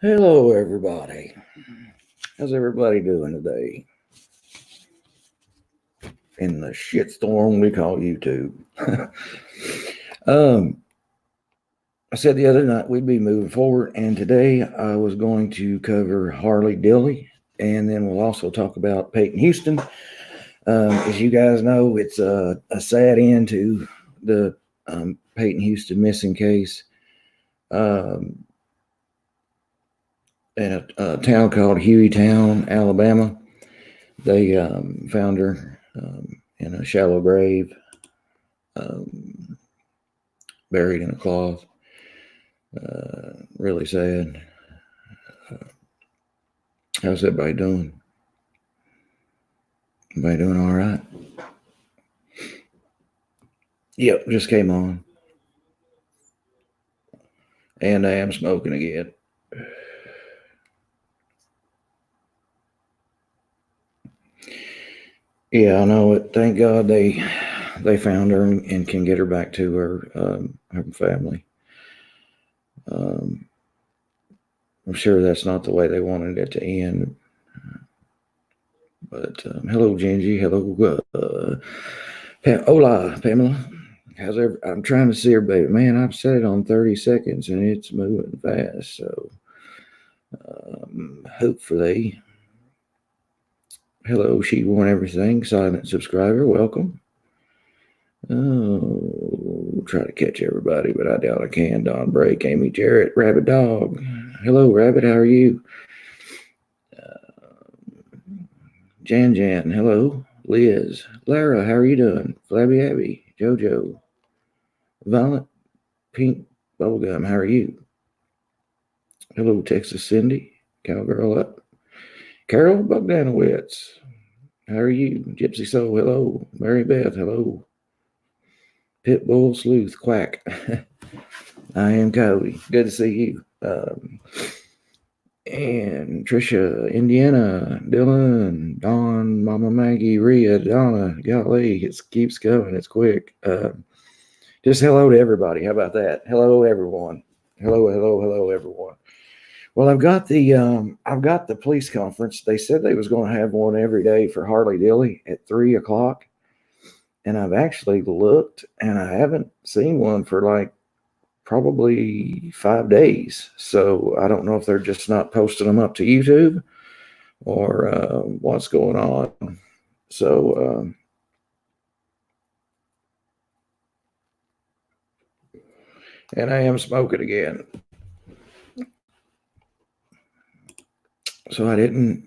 Hello, everybody. How's everybody doing today? In the shitstorm we call YouTube. I said the other night we'd be moving forward, and today I was going to cover Harley Dilly, and then we'll also talk about Peyton Houston. As you guys know, it's a sad end to the Peyton Houston missing case. In a town called Hueytown, Alabama. They found her in a shallow grave, buried in a cloth. Really sad. How's everybody doing? Everybody doing all right? Yep, just came on. And I am smoking again. Yeah, I know it. Thank God they found her and can get her back to her family. I'm sure that's not the way they wanted it to end. But hello, Gingy. Hello, hola, Pamela. I'm trying to see her, baby. Man, I've set it on 30 seconds and it's moving fast. So hopefully. Hello, she won everything. Silent subscriber, welcome. Oh, try to catch everybody, but I doubt I can. Don Break, Amy Jarrett, Rabbit Dog. Hello, Rabbit. How are you? Jan, hello. Liz, Lara, how are you doing? Flabby Abby, Jojo, Violet, Pink Bubblegum, how are you? Hello, Texas Cindy, Cowgirl Up, Carol Bogdanowitz, how are you? Gypsy Soul, hello. Mary Beth, hello. Pitbull Sleuth, Quack. I am Cody. Good to see you. And Trisha, Indiana, Dylan, Dawn, Mama Maggie, Rhea, Donna, golly, it keeps going. It's quick. Just hello to everybody. How about that? Hello, everyone. Hello, everyone. Well, I've got the police conference. They said they was going to have one every day for Harley Dilly at 3:00, and I've actually looked, and I haven't seen one for like probably 5 days. So I don't know if they're just not posting them up to YouTube or what's going on. So and I am smoking again. So I didn't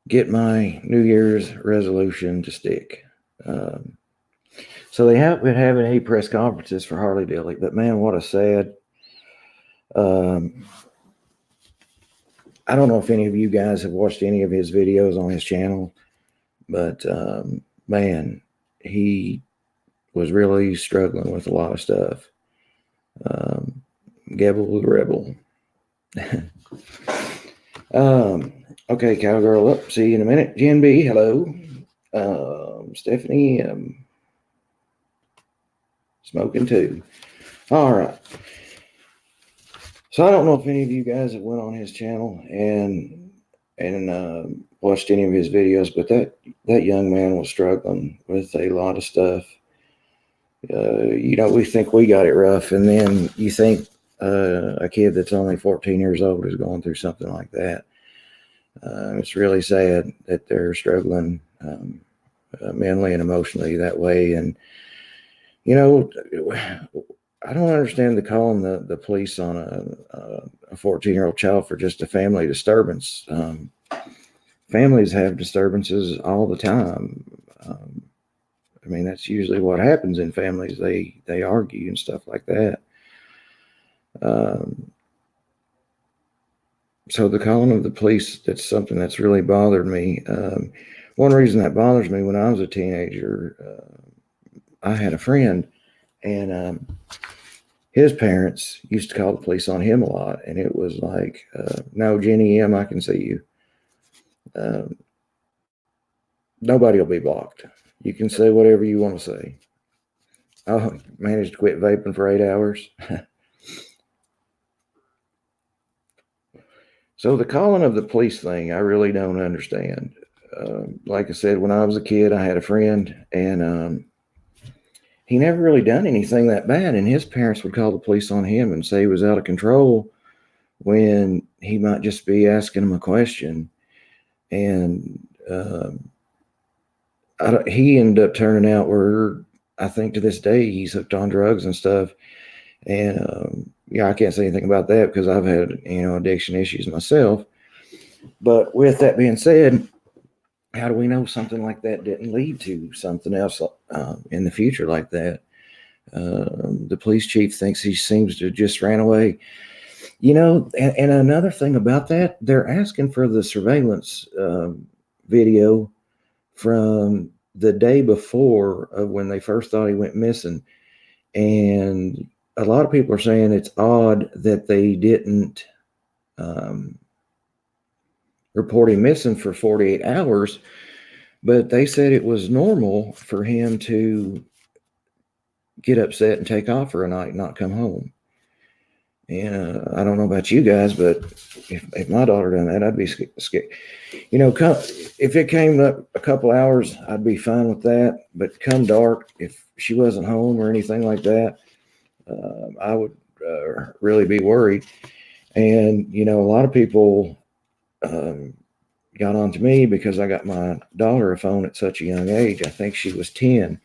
get my New Year's resolution to stick. So they haven't been having any press conferences for Harley Dilly, but man, what a sad. I don't know if any of you guys have watched any of his videos on his channel, but man, he was really struggling with a lot of stuff. Gebel the Rebel. Okay, Cowgirl up. See you in a minute. Jen B, hello. Stephanie, smoking too. All right. So I don't know if any of you guys have went on his channel and watched any of his videos, but that young man was struggling with a lot of stuff. We think we got it rough, and then you think a kid that's only 14 years old is going through something like that. It's really sad that they're struggling mentally and emotionally that way. And, I don't understand the calling the police on a 14-year-old child for just a family disturbance. Families have disturbances all the time. That's usually what happens in families. They argue and stuff like that. So the calling of the police, that's something that's really bothered me. One reason that bothers me, when I was a teenager, I had a friend, and his parents used to call the police on him a lot, and it was like, no, Jenny M, I can see you. Nobody will be blocked. You can say whatever you want to say. I managed to quit vaping for 8 hours. So the calling of the police thing, I really don't understand. Like I said, when I was a kid, I had a friend, and he never really done anything that bad, and his parents would call the police on him and say he was out of control when he might just be asking them a question. And he ended up turning out where I think to this day he's hooked on drugs and stuff. And I can't say anything about that because I've had addiction issues myself. But with that being said, how do we know something like that didn't lead to something else in the future like that? The police chief thinks he seems to just ran away. And another thing about that, they're asking for the surveillance video from the day before of when they first thought he went missing. And a lot of people are saying it's odd that they didn't report him missing for 48 hours, but they said it was normal for him to get upset and take off for a night and not come home. And I don't know about you guys, but if my daughter done that, I'd be scared. If it came up a couple hours, I'd be fine with that. But come dark, if she wasn't home or anything like that, I would really be worried. And, a lot of people got on to me because I got my daughter a phone at such a young age. I think she was 10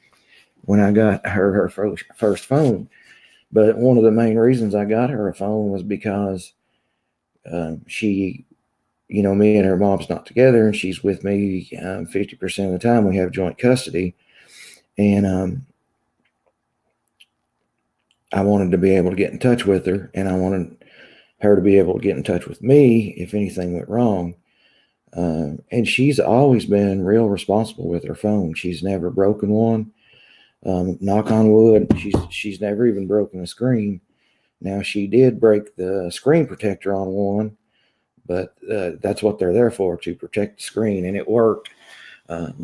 when I got her first phone. But one of the main reasons I got her a phone was because she, me and her mom's not together, and she's with me 50% of the time. We have joint custody. And I wanted to be able to get in touch with her, and I wanted her to be able to get in touch with me if anything went wrong. And she's always been real responsible with her phone. She's never broken one. Knock on wood, she's never even broken a screen. Now, she did break the screen protector on one, but that's what they're there for, to protect the screen, and it worked.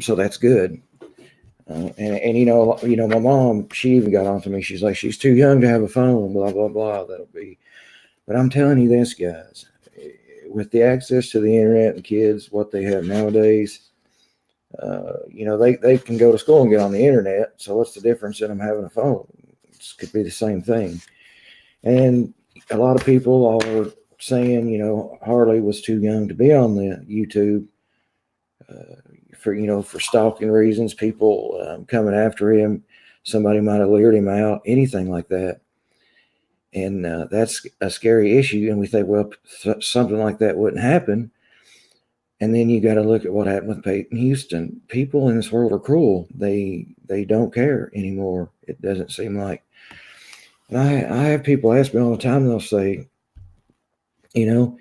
So that's good. And my mom, she even got on to me. She's like, she's too young to have a phone, blah, blah, blah. But I'm telling you this, guys, with the access to the internet and kids, what they have nowadays, they can go to school and get on the internet. So what's the difference in them having a phone? It could be the same thing. And a lot of people are saying, Harley was too young to be on the YouTube for stalking reasons, people coming after him. Somebody might have lured him out, anything like that. And that's a scary issue. And we think, well, something like that wouldn't happen. And then you got to look at what happened with Peyton Houston. People in this world are cruel. They don't care anymore. It doesn't seem like. And I have people ask me all the time. They'll say, do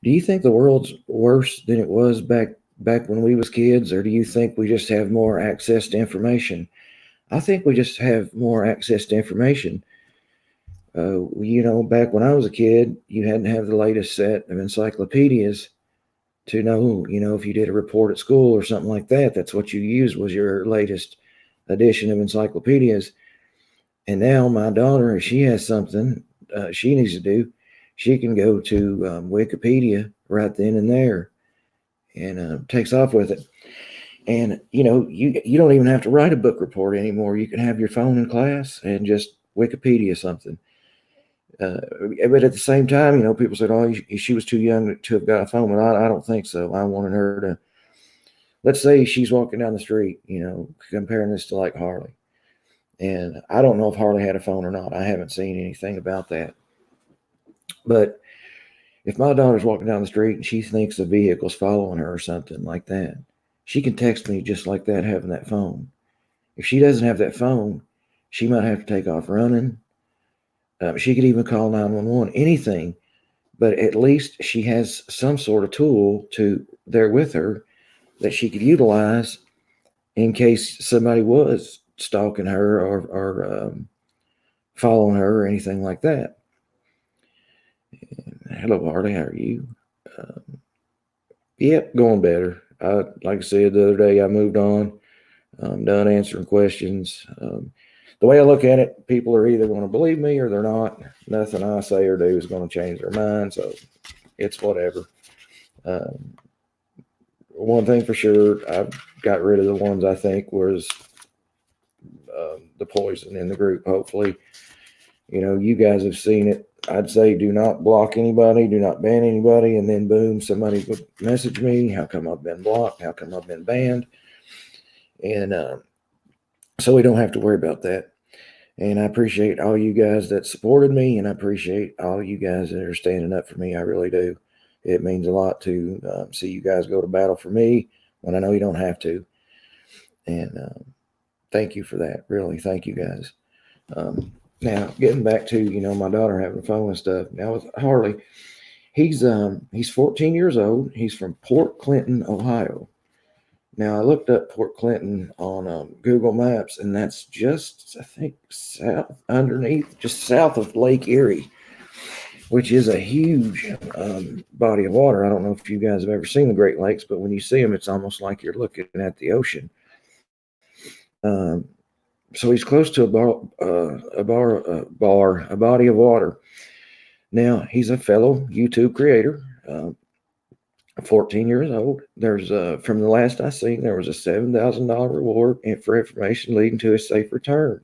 you think the world's worse than it was back when we was kids, or do you think we just have more access to information? I think we just have more access to information. Back when I was a kid, you had to have the latest set of encyclopedias to know, if you did a report at school or something like that, that's what you used, was your latest edition of encyclopedias. And now my daughter, if she has something she needs to do, she can go to Wikipedia right then and there and takes off with it. And, you don't even have to write a book report anymore. You can have your phone in class and just Wikipedia something. But at the same time, people said, oh, she was too young to have got a phone. But I don't think so. I wanted her to, let's say she's walking down the street, comparing this to like Harley. And I don't know if Harley had a phone or not. I haven't seen anything about that. But if my daughter's walking down the street and she thinks a vehicle's following her or something like that, she can text me just like that, having that phone. If she doesn't have that phone, she might have to take off running. She could even call 911, anything. But at least she has some sort of tool there with her that she could utilize in case somebody was stalking her or following her or anything like that. Hello, Harley. How are you? Yep, going better. Like I said the other day, I moved on. I'm done answering questions. The way I look at it, people are either going to believe me or they're not. Nothing I say or do is going to change their mind. So it's whatever. One thing for sure, I've got rid of the ones I think was the poison in the group. Hopefully, you guys have seen it. I'd say do not block anybody, do not ban anybody, and then boom, somebody would message me, how come I've been blocked, how come I've been banned, and so we don't have to worry about that. And I appreciate all you guys that supported me, and I appreciate all you guys that are standing up for me. I really do. It means a lot to see you guys go to battle for me when I know you don't have to. And thank you for that. Really, thank you guys. Now, getting back to, my daughter having fun and stuff. Now with Harley, he's 14 years old. He's from Port Clinton, Ohio. Now, I looked up Port Clinton on Google Maps, and that's just, I think, just south of Lake Erie, which is a huge body of water. I don't know if you guys have ever seen the Great Lakes, but when you see them, it's almost like you're looking at the ocean. So he's close to a body of water. Now, he's a fellow YouTube creator. 14 years old. There's from the last I seen, there was a $7,000 reward for information leading to a safe return.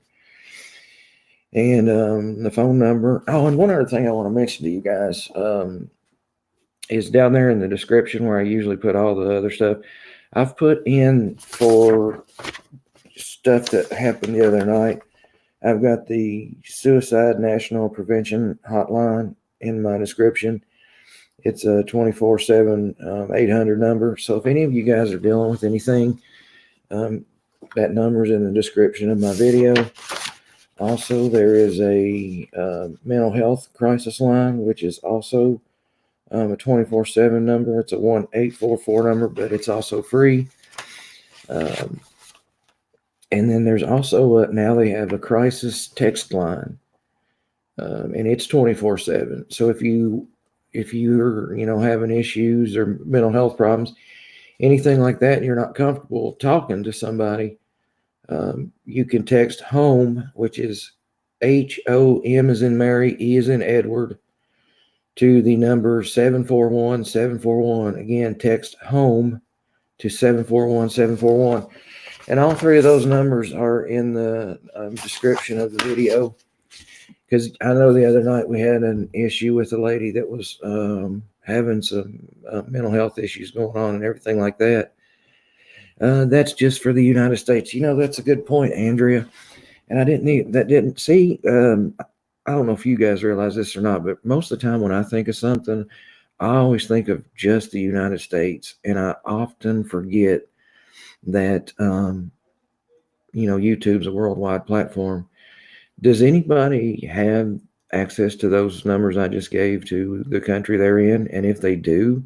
And the phone number. Oh, and one other thing I want to mention to you guys is down there in the description where I usually put all the other stuff. I've put in for stuff that happened the other night. I've got the Suicide National Prevention Hotline in my description. It's a 24/7 800 number. So if any of you guys are dealing with anything, that number's in the description of my video. Also, there is a mental health crisis line, which is also a 24/7 number. It's a 1-844 number, but it's also free. And then there's also now they have a crisis text line, and it's 24/7. So if you're having issues or mental health problems, anything like that, and you're not comfortable talking to somebody, you can text HOME, which is HOM as in Mary, E as in Edward, to the number 741-741. Again, text HOME to 741-741. And all three of those numbers are in the description of the video. Because I know the other night we had an issue with a lady that was having some mental health issues going on and everything like that. That's just for the United States. That's a good point, Andrea. And I didn't see. I don't know if you guys realize this or not, but most of the time when I think of something, I always think of just the United States, and I often forget that YouTube's a worldwide platform. Does anybody have access to those numbers I just gave to the country they're in? And if they do,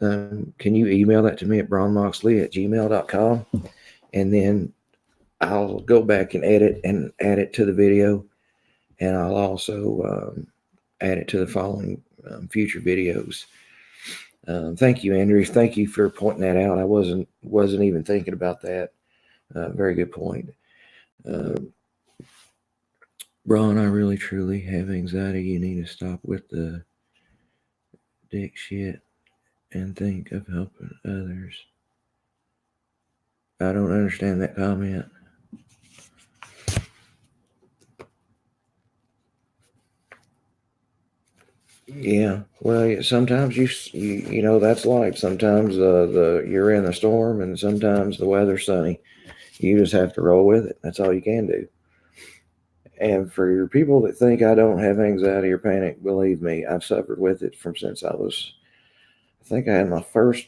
can you email that to me at braunmoxley@gmail.com? And then I'll go back and edit and add it to the video. And I'll also add it to the following future videos. Thank you, Andrew. Thank you for pointing that out. I wasn't even thinking about that. Very good point. Braun, I really truly have anxiety. You need to stop with the dick shit and think of helping others. I don't understand that comment. Yeah, well, sometimes you that's life. Sometimes you're in the storm, and sometimes the weather's sunny. You just have to roll with it. That's all you can do. And for your people that think I don't have anxiety or panic, believe me, I've suffered with it since I think I had my first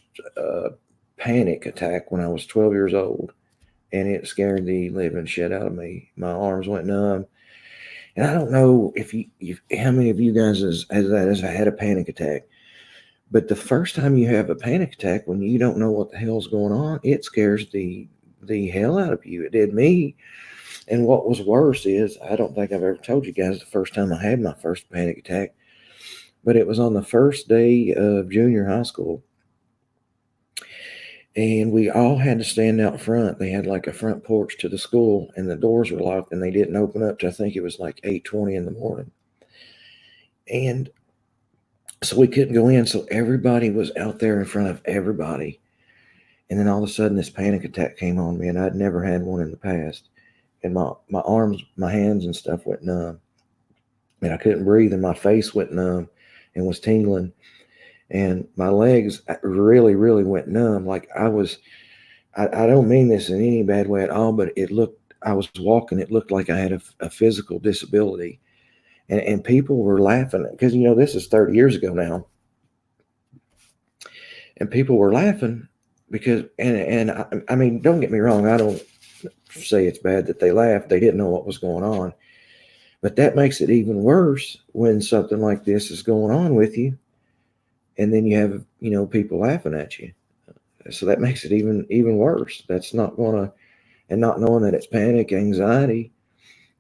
panic attack when I was 12 years old, and it scared the living shit out of me. My arms went numb. And I don't know how many of you guys has had a panic attack, but the first time you have a panic attack, when you don't know what the hell's going on, it scares the hell out of you. It did me. And what was worse is, I don't think I've ever told you guys the first time I had my first panic attack, but it was on the first day of junior high school. And we all had to stand out front. They had like a front porch to the school, and the doors were locked, and they didn't open up to, I think it was like 8:20 in the morning. And So we couldn't go in. So everybody was out there in front of everybody. And then all of a sudden, this panic attack came on me, and I'd never had one in the past. And my arms, my hands, and stuff went numb, and I couldn't breathe, and my face went numb, and was tingling, and my legs really, really went numb. Like I was, I don't mean this in any bad way at all, but it looked. I was walking. It looked like I had a physical disability, and people were laughing because this is 30 years ago now, and people were laughing because I mean, don't get me wrong, I don't say it's bad that they laughed. They didn't know what was going on. But that makes it even worse when something like this is going on with you, and then you have people laughing at you. So that makes it even worse. That's not gonna, and not knowing that it's panic, anxiety,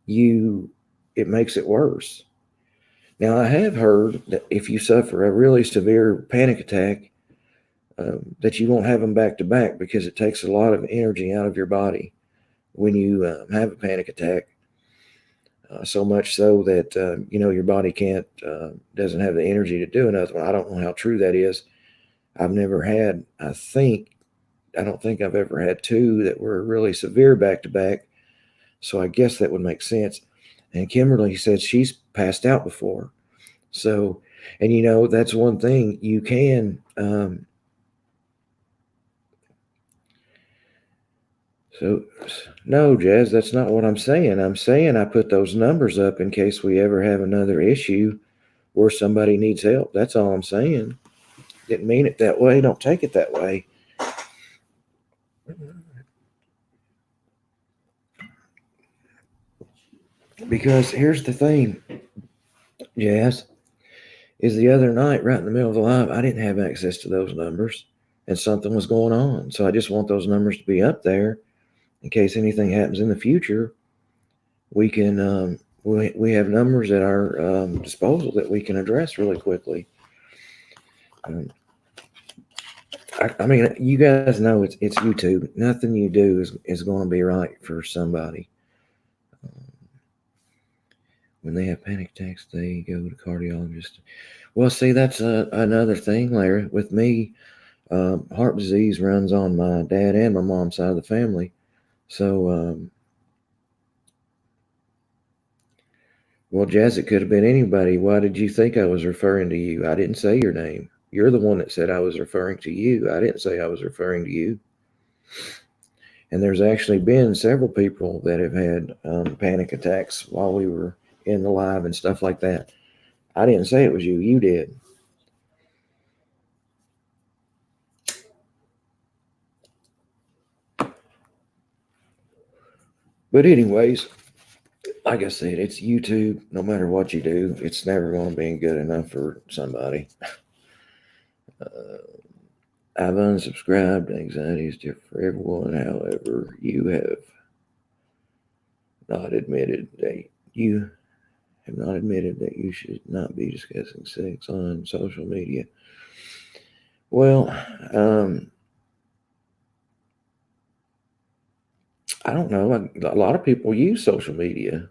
it makes it worse. Now I have heard that if you suffer a really severe panic attack, that you won't have them back to back because it takes a lot of energy out of your body when you have a panic attack. So much so that your body doesn't have the energy to do another one. I don't know how true that is. I've never had. I don't think I've ever had two that were really severe back to back. So I guess that would make sense. And Kimberly said she's passed out before. So, and that's one thing you can. So, no, Jazz, that's not what I'm saying. I'm saying I put those numbers up in case we ever have another issue where somebody needs help. That's all I'm saying. Didn't mean it that way. Don't take it that way. Because here's the thing, Jazz, is the other night, right in the middle of the live, I didn't have access to those numbers, and something was going on. So I just want those numbers to be up there in case anything happens in the future. We can we have numbers at our disposal that we can address really quickly. I mean, you guys know it's YouTube. Nothing you do is going to be right for somebody. When they have panic attacks, they go to cardiologist. Well, see, that's another thing, Larry. With me, heart disease runs on my dad and my mom's side of the family. So, well, Jazz, it could have been anybody. Why did you think I was referring to you? I didn't say your name. You're the one that said I was referring to you. I didn't say I was referring to you. And there's actually been several people that have had panic attacks while we were in the live and stuff like that. I didn't say it was you. You did. But anyways, like I said, it's YouTube. No matter what you do, it's never going to be good enough for somebody. I've unsubscribed. Anxiety is different for everyone. However, you have not admitted that you should not be discussing sex on social media. Well, I don't know. A lot of people use social media,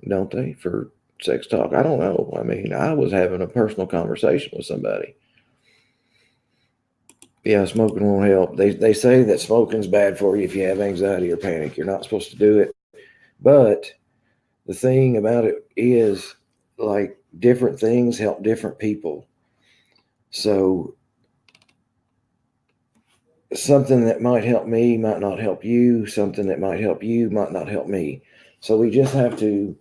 don't they, for sex talk? I don't know. I mean, I was having a personal conversation with somebody. Yeah, smoking won't help. They say that smoking's bad for you if you have anxiety or panic. You're not supposed to do it. But the thing about it is, like, different things help different people. So something that might help me might not help you. Something that might help you might not help me. So we just have to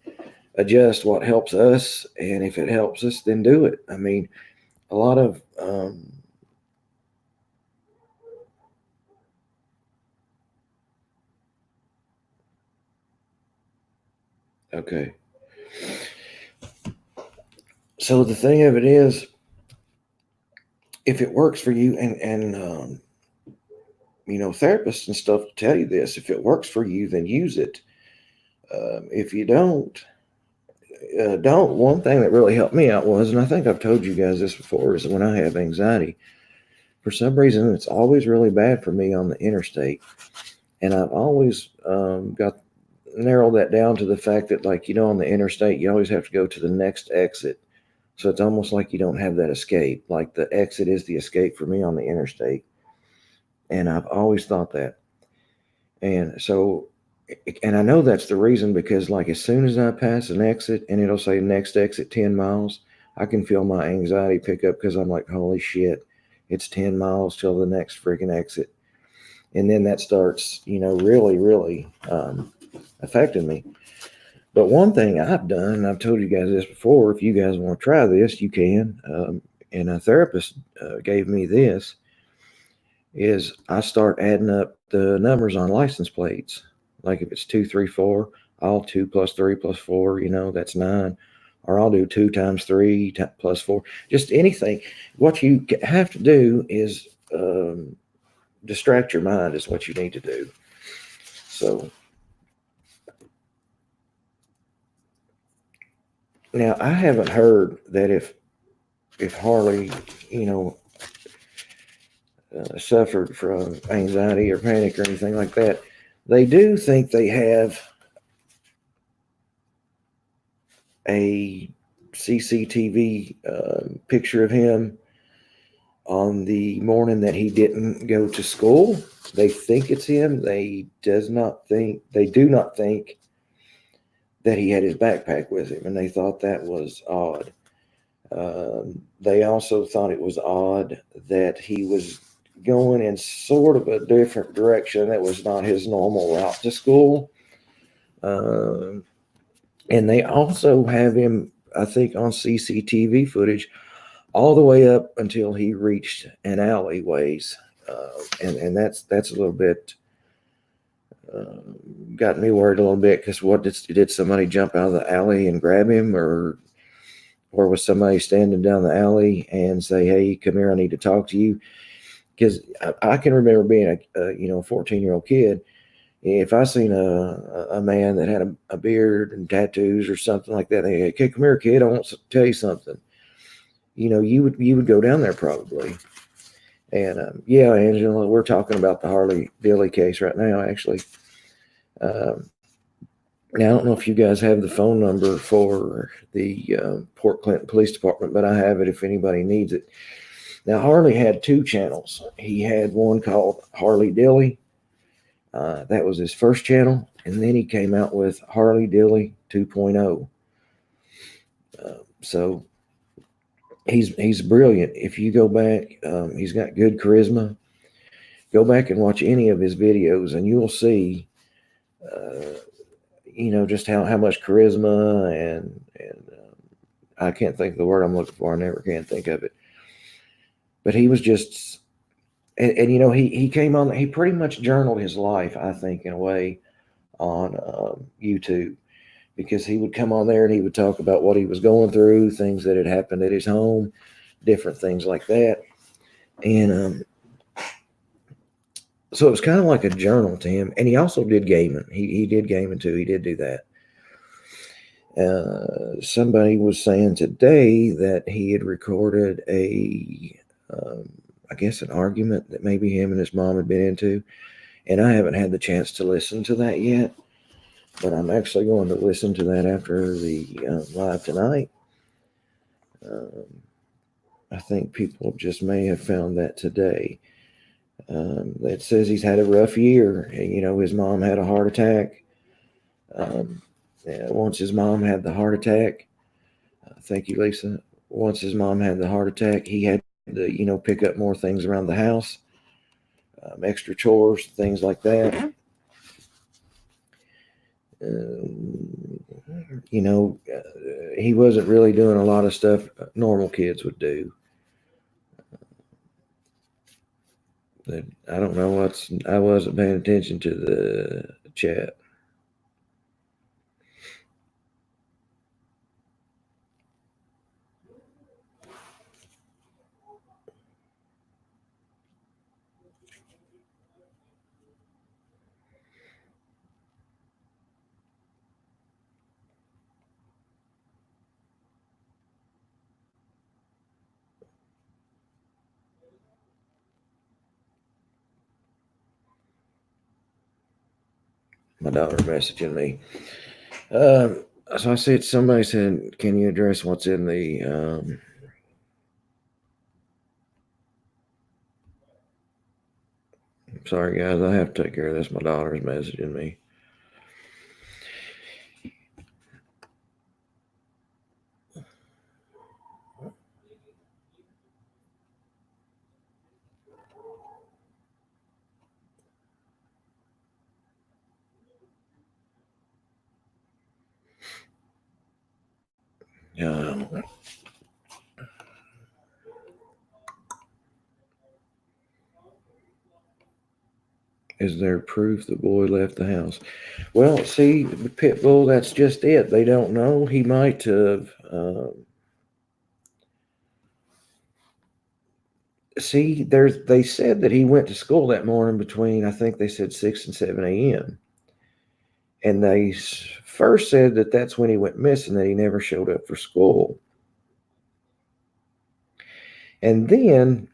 adjust what helps us. And if it helps us, then do it. I mean, a lot of okay. So the thing of it is, if it works for you, and therapists and stuff will tell you this. If it works for you, then use it. If you don't. One thing that really helped me out was, and I think I've told you guys this before, is when I have anxiety, for some reason, it's always really bad for me on the interstate. And I've always got narrowed that down to the fact that, like, on the interstate, you always have to go to the next exit So it's almost like you don't have that escape. Like the exit is the escape for me on the interstate. And I've always thought that. And so, and I know that's the reason because, like, as soon as I pass an exit and it'll say next exit 10 miles, I can feel my anxiety pick up because I'm like, holy shit, it's 10 miles till the next freaking exit. And then that starts, really, really affecting me. But one thing I've done, and I've told you guys this before, if you guys want to try this, you can. And a therapist gave me this, is I start adding up the numbers on license plates. Like if it's 234, I'll 2 plus 3 plus 4, that's 9. Or I'll do 2 times 3 plus 4. Just anything. What you have to do is distract your mind is what you need to do. So now I haven't heard that if Harley, suffered from anxiety or panic or anything like that, they do think they have a CCTV picture of him on the morning that he didn't go to school. They think it's him. They do not think that he had his backpack with him, and they thought that was odd. They also thought it was odd that he was going in sort of a different direction that was not his normal route to school. And they also have him, I think, on CCTV footage all the way up until he reached an alleyways. And that's a little bit got me worried a little bit because what did somebody jump out of the alley and grab him, or was somebody standing down the alley and say, "Hey, come here, I need to talk to you"? Because I can remember being a 14-year-old kid. If I seen a man that had a beard and tattoos or something like that, hey, come here, kid, I want to tell you something. You would go down there probably. And yeah, Angela, we're talking about the Harley Dilly case right now, actually. Now, I don't know if you guys have the phone number for the Port Clinton Police Department, but I have it if anybody needs it. Now, Harley had 2 channels. He had one called Harley Dilly. That was his first channel. And then he came out with Harley Dilly 2.0. So he's brilliant. If you go back, he's got good charisma. Go back and watch any of his videos, and you'll see, just how much charisma and I can't think of the word I'm looking for. I never can think of it. But he was just, and he came on. He pretty much journaled his life, I think, in a way, on YouTube, because he would come on there and he would talk about what he was going through, things that had happened at his home, different things like that, and so it was kind of like a journal to him. And he also did gaming. He did gaming too. He did do that. Somebody was saying today that he had recorded I guess an argument that maybe him and his mom had been into. And I haven't had the chance to listen to that yet, but I'm actually going to listen to that after the live tonight. I think people just may have found that today. It says he's had a rough year. His mom had a heart attack. Once his mom had the heart attack, thank you, Lisa. Once his mom had the heart attack, he had to, pick up more things around the house, extra chores, things like that. He wasn't really doing a lot of stuff normal kids would do. But I don't know I wasn't paying attention to the chat. My daughter messaging me. So I said, somebody said, can you address what's in the sorry guys, I have to take care of this. My daughter's messaging me. Is there proof the boy left the house? Well, see, the pit bull, that's just it. They don't know. He might have. See, they said that he went to school that morning between, I think they said 6 and 7 a.m. And they first said that that's when he went missing, that he never showed up for school. And then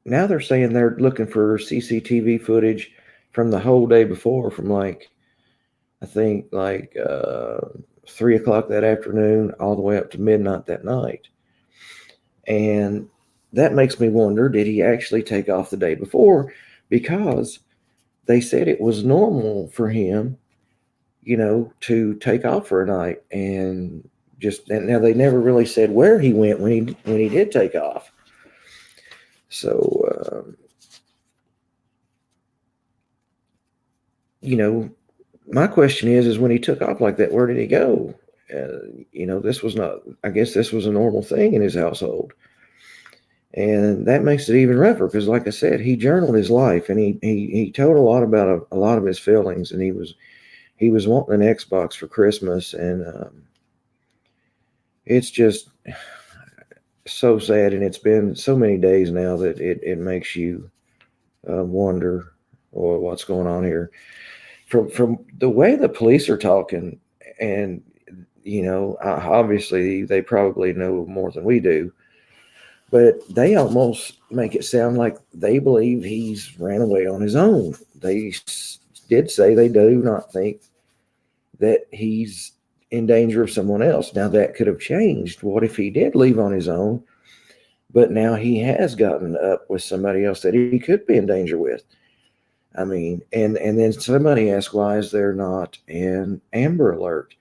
now they're saying they're looking for CCTV footage from the whole day before, from like, I think like 3 o'clock that afternoon all the way up to midnight that night. And that makes me wonder, did he actually take off the day before? Because they said it was normal for him, to take off for a night. And now they never really said where he went when he did take off. So, my question is when he took off like that, where did he go? This was not, I guess this was a normal thing in his household. And that makes it even rougher because, like I said, he journaled his life, and he told a lot about a lot of his feelings, and he was wanting an Xbox for Christmas, and it's just so sad, and it's been so many days now that it makes you wonder, what's going on here. From the way the police are talking, and obviously they probably know more than we do, but they almost make it sound like they believe he's ran away on his own. They did say they do not think that he's in danger of someone else. Now, that could have changed. What if he did leave on his own, but now he has gotten up with somebody else that he could be in danger with? I mean, and then somebody asked, why is there not an Amber Alert?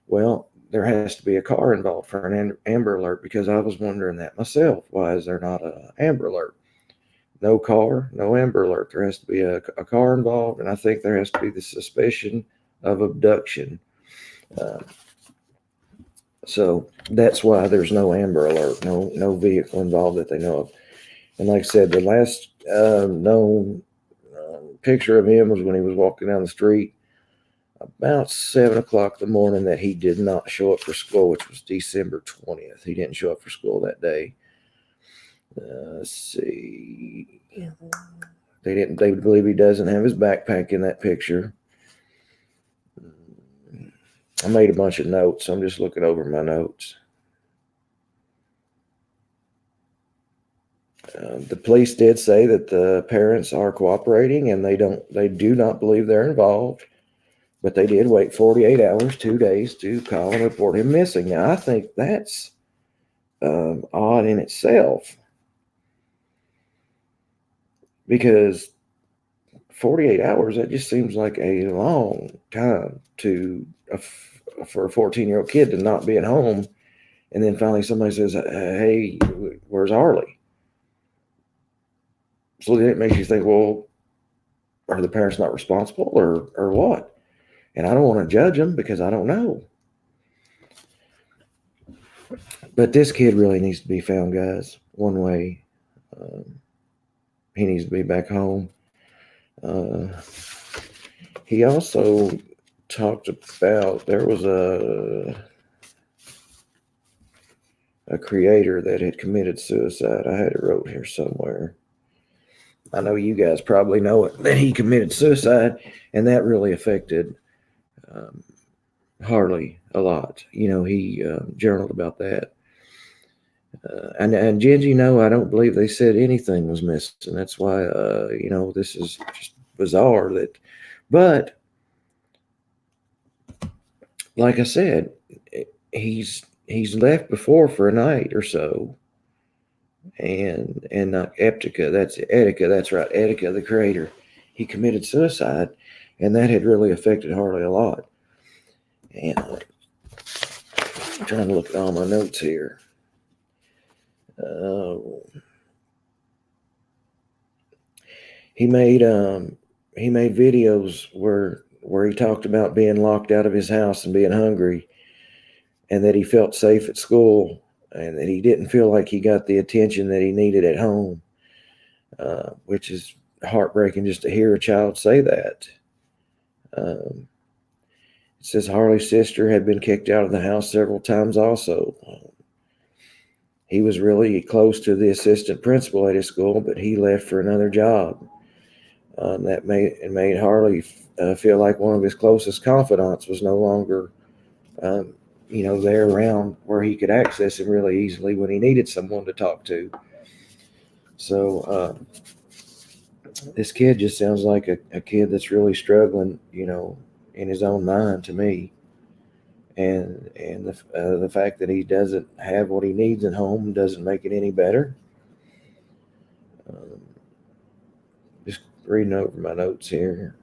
Well, there has to be a car involved for an Amber Alert, because I was wondering that myself. Why is there not an Amber Alert? No car, no Amber Alert. There has to be a car involved, and I think there has to be the suspicion of abduction. So that's why there's no Amber Alert, no vehicle involved that they know of. And like I said, the last known picture of him was when he was walking down the street about 7 o'clock in the morning, that he did not show up for school, which was December 20th. He didn't show up for school that day. Let's see. They believe he doesn't have his backpack in that picture. I made a bunch of notes. I'm just looking over my notes. The police did say that the parents are cooperating, and they do not believe they're involved, but they did wait 48 hours, 2 days, to call and report him missing. Now, I think that's odd in itself, because 48 hours, that just seems like a long time for a 14-year-old kid to not be at home. And then finally somebody says, hey, where's Harley? So then it makes you think, well, are the parents not responsible, or what? And I don't want to judge them because I don't know. But this kid really needs to be found, guys, one way. He needs to be back home. He also talked about, there was a creator that had committed suicide. I had it wrote here somewhere. I know you guys probably know it, that he committed suicide, and that really affected Harley a lot. He journaled about that. And Gingy, no, I don't believe they said anything was missing. That's why, this is just bizarre. But like I said, he's left before for a night or so, and Etika, that's right, Etika, the creator, he committed suicide, and that had really affected Harley a lot. And I'm trying to look at all my notes here. Uh, he made videos where he talked about being locked out of his house and being hungry, and that he felt safe at school, and that he didn't feel like he got the attention that he needed at home, which is heartbreaking just to hear a child say that. Um, it says Harley's sister had been kicked out of the house several times also. He was really close to the assistant principal at his school, but he left for another job. That made Harley feel like one of his closest confidants was no longer, there around where he could access him really easily when he needed someone to talk to. So this kid just sounds like a kid that's really struggling, in his own mind to me. And the fact that he doesn't have what he needs at home doesn't make it any better. Just reading over my notes here.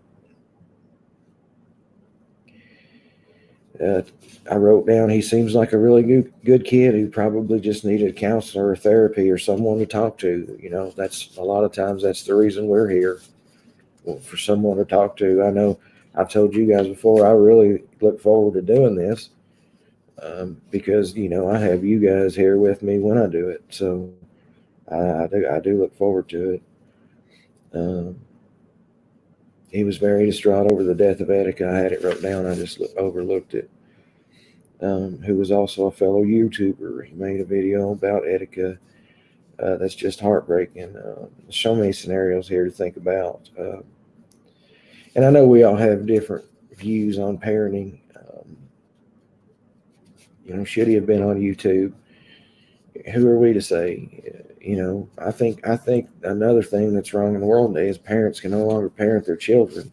I wrote down, he seems like a really good kid who probably just needed a counselor or therapy or someone to talk to. That's a lot of times that's the reason we're here, for someone to talk to. I know I've told you guys before, I really look forward to doing this, because, I have you guys here with me when I do it. So I do look forward to it. He was very distraught over the death of Etika. I had it wrote down. I just overlooked it. Who was also a fellow YouTuber. He made a video about Etika. That's just heartbreaking. So many scenarios here to think about. And I know we all have different views on parenting. Should he have been on YouTube? Who are we to say? I think another thing that's wrong in the world today is parents can no longer parent their children.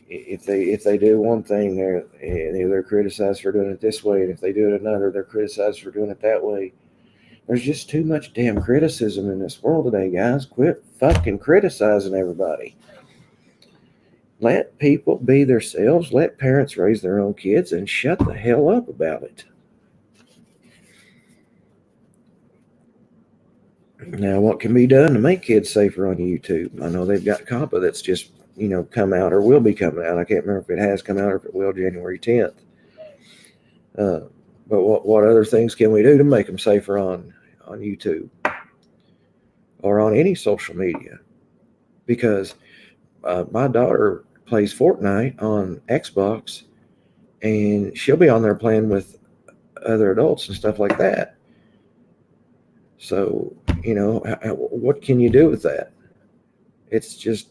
If they do one thing, they're criticized for doing it this way, and if they do it another, they're criticized for doing it that way. There's just too much damn criticism in this world today, guys. Quit fucking criticizing everybody. Let people be themselves. Let parents raise their own kids, and shut the hell up about it. Now, what can be done to make kids safer on YouTube? I know they've got COPPA that's just, come out or will be coming out. I can't remember if it has come out or if it will January 10th. But what other things can we do to make them safer on YouTube or on any social media? Because my daughter plays Fortnite on Xbox, and she'll be on there playing with other adults and stuff like that. So, what can you do with that? It's just,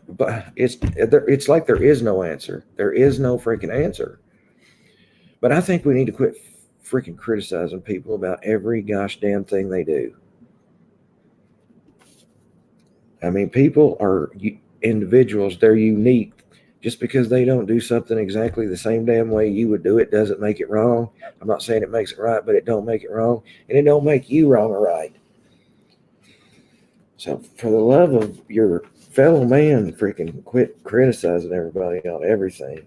but it's like there is no answer. There is no freaking answer. But I think we need to quit freaking criticizing people about every gosh damn thing they do. I mean, people are individuals. They're unique. Just because they don't do something exactly the same damn way you would do it doesn't make it wrong. I'm not saying it makes it right, but it don't make it wrong. And it don't make you wrong or right. So for the love of your fellow man, freaking quit criticizing everybody on everything.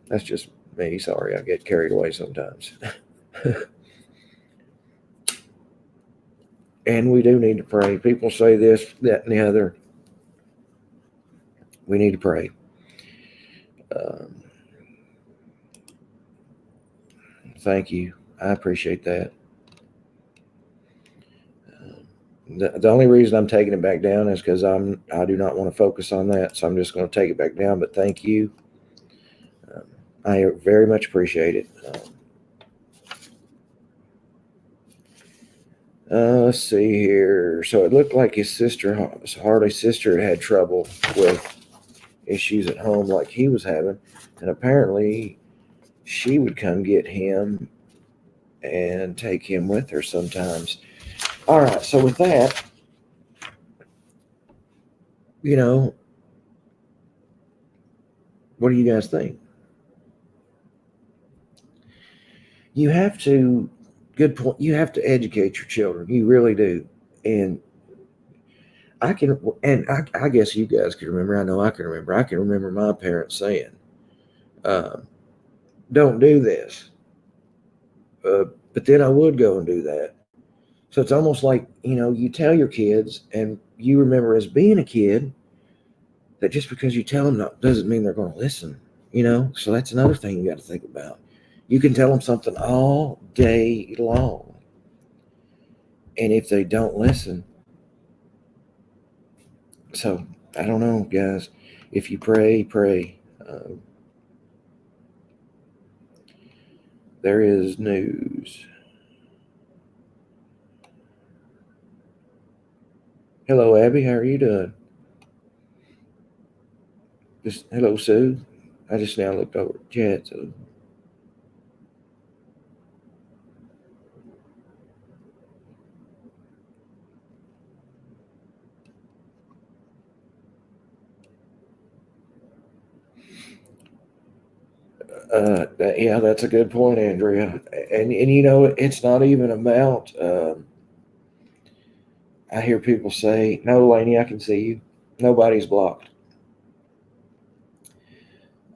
That's just me. Sorry, I get carried away sometimes. And we do need to pray. People say this, that, and the other. We need to pray. Thank you. I appreciate that. The only reason I'm taking it back down is because I do not want to focus on that, so I'm just going to take it back down. But thank you. I very much appreciate it. Let's see here. So it looked like his sister, Harley's sister, had trouble with issues at home like he was having, and apparently she would come get him and take him with her sometimes. All right, so with that, What do you guys think? You have to, good point. You have to educate your children. You really do. And I guess you guys can remember. I know I can remember. I can remember my parents saying, uh, "Don't do this," but then I would go and do that. So it's almost like you tell your kids, and you remember as being a kid that just because you tell them that doesn't mean they're going to listen. So that's another thing you got to think about. You can tell them something all day long, and if they don't listen, so I don't know, guys. If you pray, pray. There is news. Hello, Abby. How are you doing? Just hello, Sue. I just now looked over the chat. So yeah, that's a good point, Andrea. And it's not even about. I hear people say, "No, Laney, I can see you. Nobody's blocked."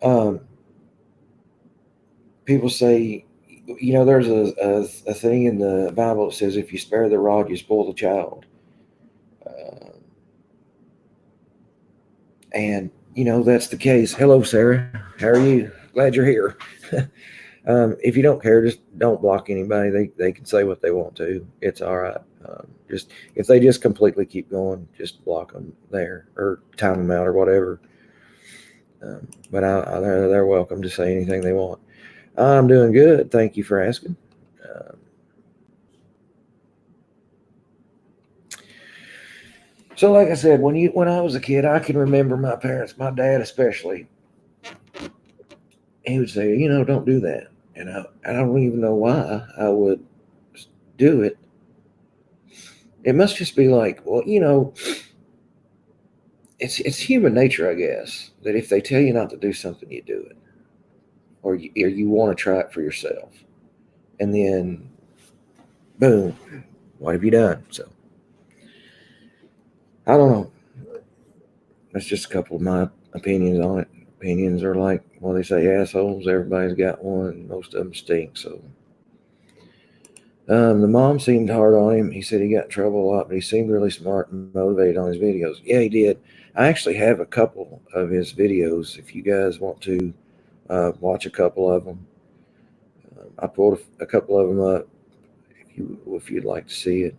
Um, People say, there's a thing in the Bible that says, "If you spare the rod, you spoil the child." Uh, and that's the case. Hello, Sarah. How are you? Glad you're here. If you don't care, just don't block anybody. They can say what they want to. It's all right. Just if they just completely keep going, just block them there or time them out or whatever. But they're welcome to say anything they want. I'm doing good. Thank you for asking. Um, so, like I said, when I was a kid, I can remember my parents, my dad especially. He would say, don't do that, and I don't even know why I would do it. It must just be like, well, it's human nature, I guess, that if they tell you not to do something, you do it, or you want to try it for yourself, and then boom, what have you done? So I don't know. That's just a couple of my opinions on it. Opinions are like, well, they say assholes. Everybody's got one. Most of them stink. So the mom seemed hard on him. He said he got in trouble a lot, but he seemed really smart and motivated on his videos. Yeah, he did. I actually have a couple of his videos. If you guys want to watch a couple of them, I pulled a couple of them up. If you'd like to see it.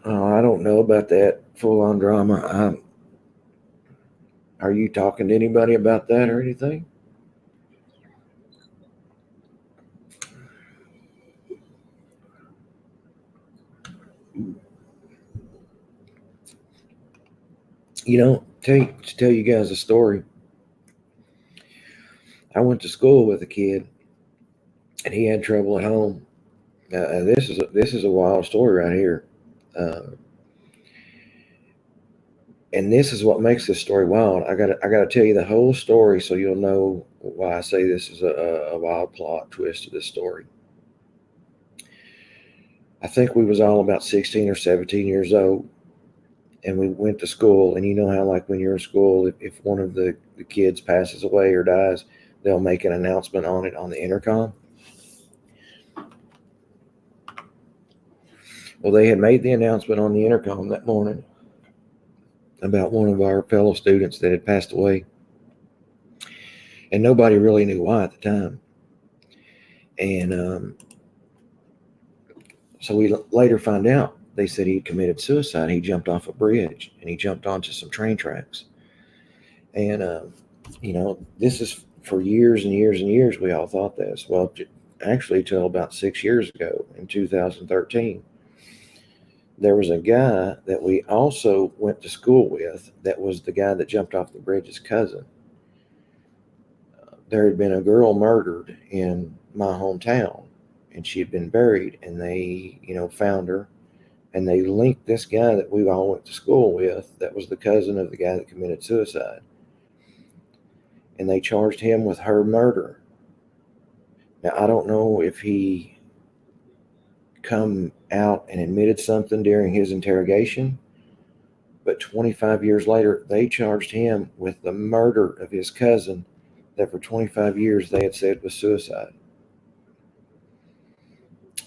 I don't know about that full-on drama. Are you talking to anybody about that or anything? To tell you guys a story. I went to school with a kid, and he had trouble at home. This is a wild story right here, uh, and this is what makes this story wild. I gotta tell you the whole story so you'll know why I say this is a wild plot twist to this story. I think we was all about 16 or 17 years old, and we went to school. And you know how, like, when you're in school, if one of the kids passes away or dies, they'll make an announcement on it on the intercom. Well, they had made the announcement on the intercom that morning about one of our fellow students that had passed away, and nobody really knew why at the time. And so we later find out they said he committed suicide. He jumped off a bridge and he jumped onto some train tracks. And this is for years and years and years. We all thought this. Well, actually, till about 6 years ago in 2013. There was a guy that we also went to school with that was the guy that jumped off the bridge's cousin. There had been a girl murdered in my hometown, and she had been buried, and they found her, And they linked this guy that we all went to school with, that was the cousin of the guy that committed suicide. And they charged him with her murder. Now, I don't know if he come out and admitted something during his interrogation, but 25 years later, they charged him with the murder of his cousin that for 25 years they had said was suicide.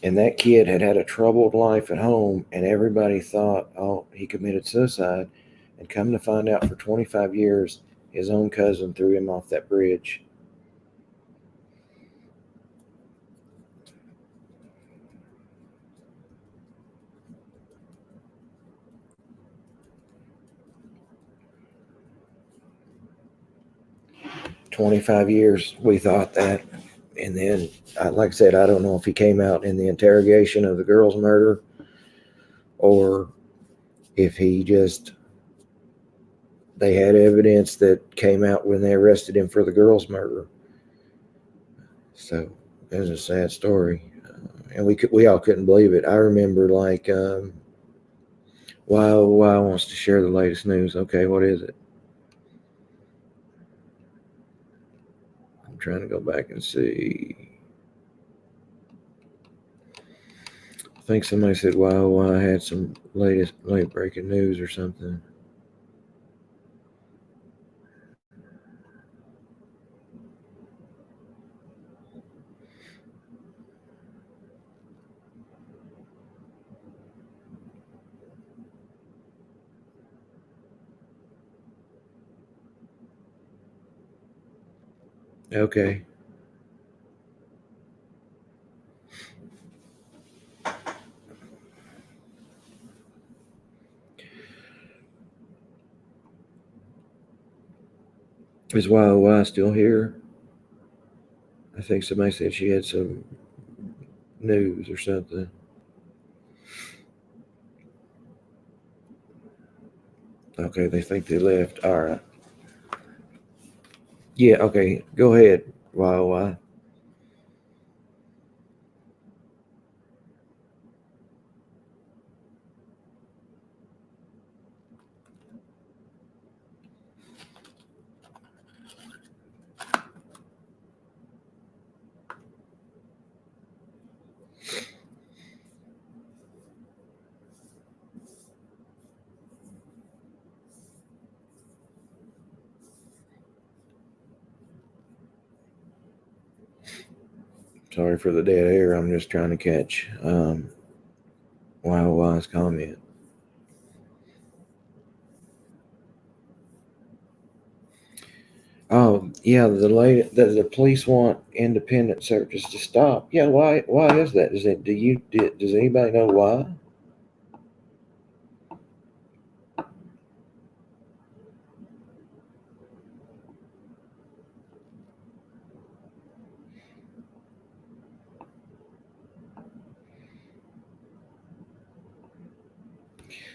And that kid had had a troubled life at home, and everybody thought, oh, he committed suicide. And come to find out, for 25 years, his own cousin threw him off that bridge. "25 years, we thought that." And then, like I said, I don't know if he came out in the interrogation of the girl's murder, or if he just, they had evidence that came out when they arrested him for the girl's murder. So it was a sad story. And we all couldn't believe it. I remember, like, Wow wants to share the latest news. Okay, what is it? I'm trying to go back and see. I think somebody said Wow had some late breaking news or something. Okay. Is Wow still here? I think somebody said she had some news or something. Okay, they think they left. All right. Yeah, okay. Go ahead, Wow. Sorry for the dead air. I'm just trying to catch Wow's comment. Oh, yeah, the police want independent searches to stop. Yeah, why is that? Does anybody know why?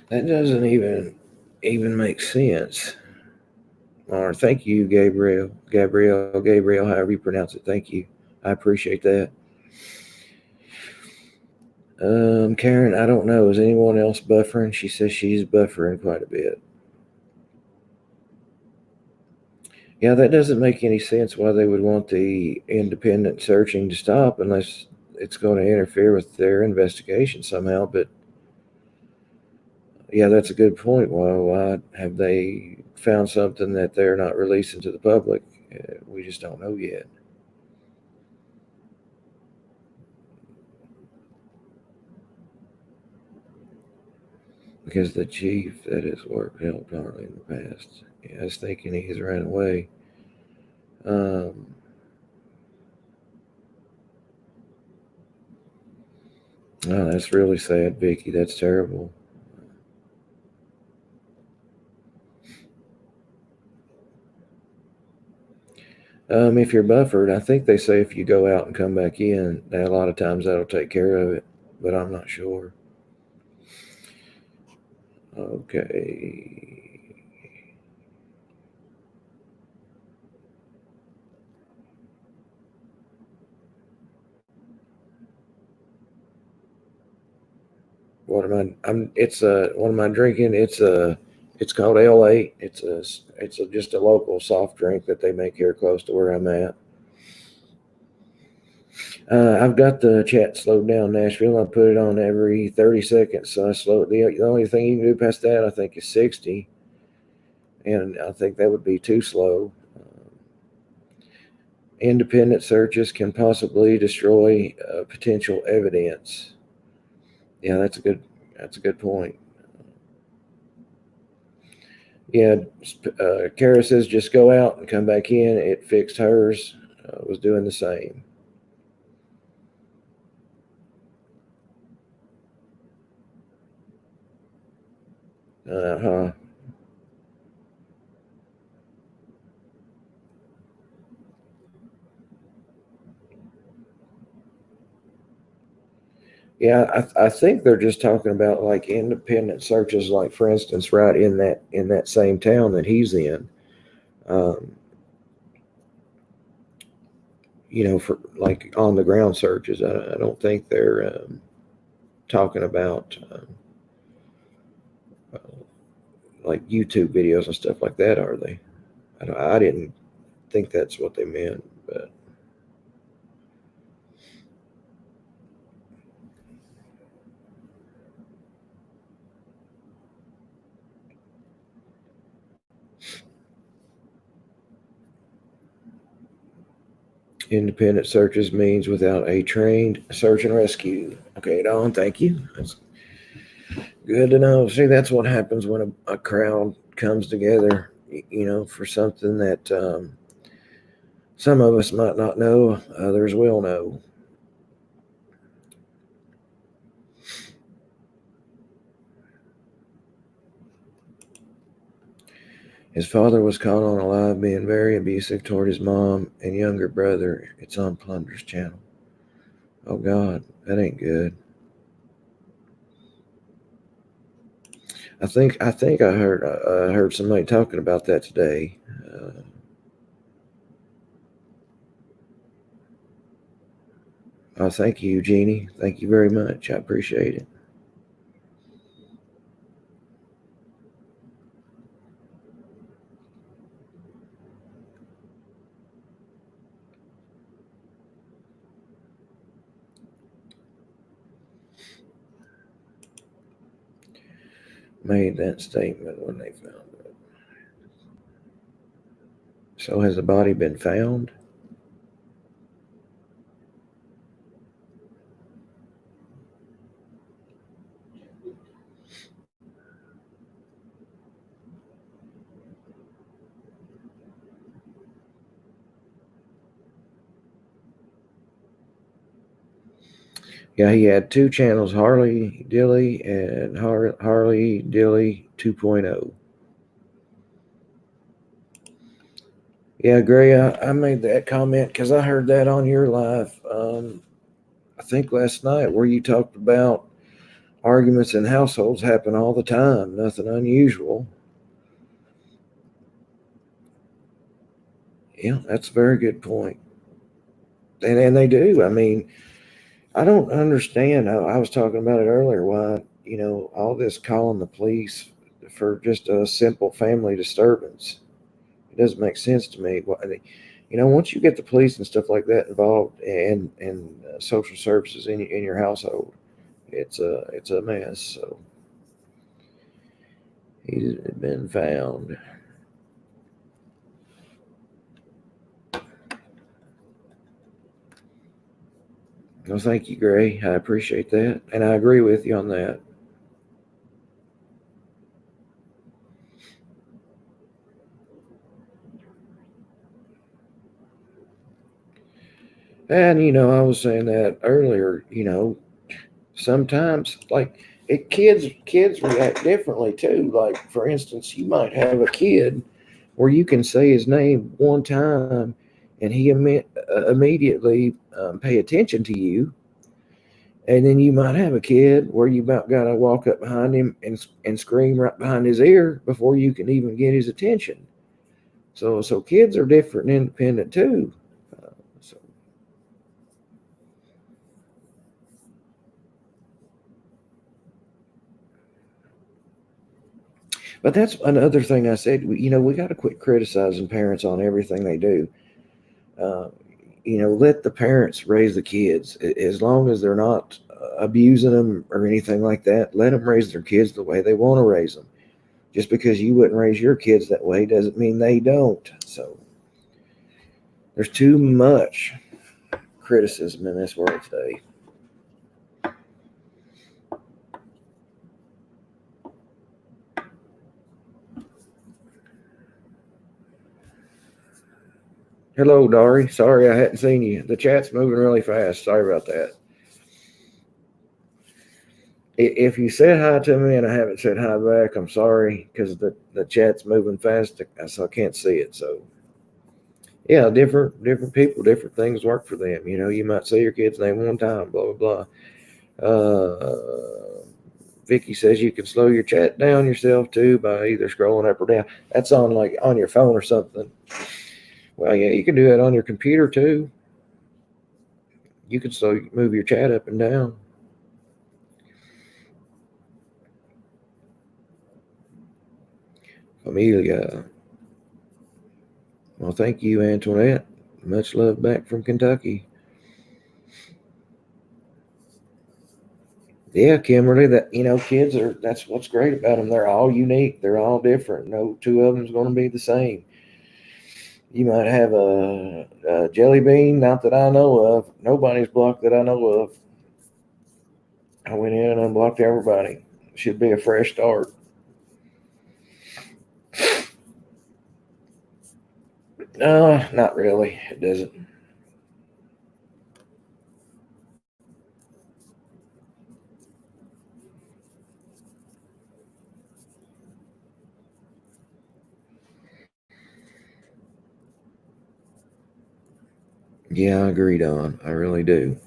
That doesn't even make sense. Or thank you, Gabriel, however you pronounce it. Thank you. I appreciate that. Karen, I don't know. Is anyone else buffering? She says she's buffering quite a bit. Yeah, that doesn't make any sense why they would want the independent searching to stop unless it's going to interfere with their investigation somehow. But yeah, that's a good point. Why have they found something that they're not releasing to the public? We just don't know yet. Because the chief that has worked helped Harley in the past. Yeah, I was thinking he's ran away. Um, oh, that's really sad, Vicky. That's terrible. If you're buffered, I think they say if you go out and come back in, that a lot of times that'll take care of it, but I'm not sure. Okay. what am I? It's what am I drinking? It's called L8. Just a local soft drink that they make here close to where I'm at. I've got the chat slowed down, Nashville. I put it on every 30 seconds, so I slow it. The only thing you can do past that, I think, is 60, and I think that would be too slow. Independent searches can possibly destroy potential evidence. Yeah, that's a good point. Yeah, Kara says just go out and come back in. It fixed hers. Was doing the same. Uh-huh. Yeah, I think they're just talking about like independent searches, like for instance, right in that same town that he's in. Um, for like on the ground searches. I don't think they're talking about uh, like YouTube videos and stuff like that, are they? I didn't think that's what they meant, but independent searches means without a trained search and rescue. Okay, Don, thank you. That's good to know. See, that's what happens when a crowd comes together, for something that some of us might not know, others will know. His father was caught on alive being very abusive toward his mom and younger brother. It's on Plunder's channel. Oh God, that ain't good. I think I heard somebody talking about that today. Oh, thank you, Eugenie. Thank you very much. I appreciate it. Made that statement when they found it. So has the body been found? Yeah, he had two channels, Harley Dilly and Harley Dilly 2.0. Yeah, Gray, I made that comment because I heard that on your live, I think last night, where you talked about arguments in households happen all the time, nothing unusual. Yeah, that's a very good point. And they do. I mean, I don't understand. I was talking about it earlier. Why, all this calling the police for just a simple family disturbance. It doesn't make sense to me. Once you get the police and stuff like that involved and social services in your household, it's a mess. So he's been found. Well, thank you, Gray. I appreciate that, and I agree with you on that. And I was saying that earlier. Sometimes like kids react differently too. Like for instance, you might have a kid where you can say his name one time, and he immediately pay attention to you. And then you might have a kid where you about got to walk up behind him and scream right behind his ear before you can even get his attention. So kids are different and independent too. So But that's another thing I said. We got to quit criticizing parents on everything they do. Uh, let the parents raise the kids. As long as they're not abusing them or anything like that, let them raise their kids the way they want to raise them. Just because you wouldn't raise your kids that way doesn't mean they don't. So there's too much criticism in this world today. Hello, Dari. Sorry I hadn't seen you. The chat's moving really fast. Sorry about that. If you said hi to me and I haven't said hi back, I'm sorry because the chat's moving fast, so I can't see it. So yeah, different people, different things work for them. You might say your kid's name one time, blah blah blah. Vicky says you can slow your chat down yourself too by either scrolling up or down. That's on your phone or something. Well, yeah, you can do that on your computer too. You can move your chat up and down. Amelia. Well, thank you, Antoinette. Much love back from Kentucky. Yeah, Kimberly, kids that's what's great about them. They're all unique. They're all different. No two of them's going to be the same. You might have a jelly bean, not that I know of. Nobody's blocked that I know of. I went in and unblocked everybody. Should be a fresh start. Not really. It doesn't. Yeah, I agree, Don. I really do.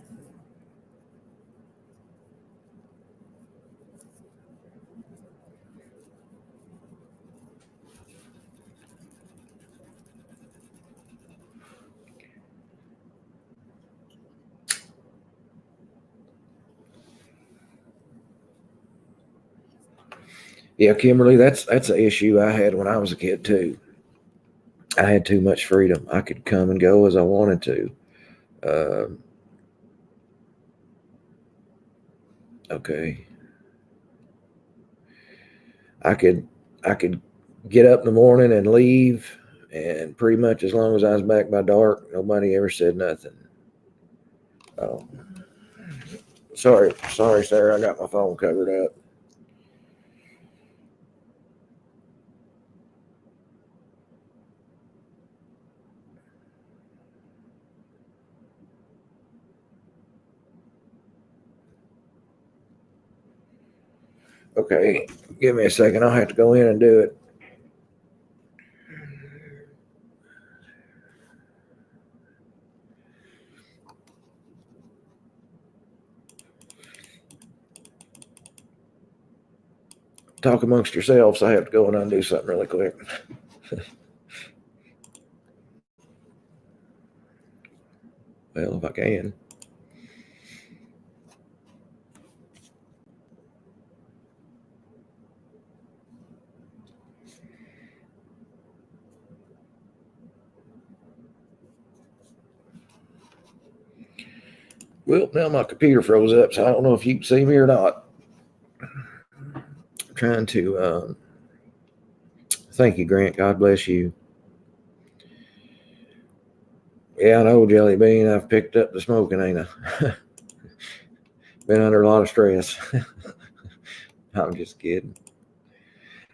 Yeah, Kimberly, that's an issue I had when I was a kid too. I had too much freedom. I could come and go as I wanted to. Okay, I could I could get up in the morning and leave, and pretty much as long as I was back by dark, nobody ever said nothing. Oh, sorry, sir. I got my phone covered up. Okay, give me a second. I'll have to go in and do it. Talk amongst yourselves. I have to go and undo something really quick. Well, if I can. Well, now my computer froze up, so I don't know if you can see me or not. I'm trying to. Thank you, Grant. God bless you. Yeah, I know, Jelly Bean. I've picked up the smoking, ain't I? Been under a lot of stress. I'm just kidding.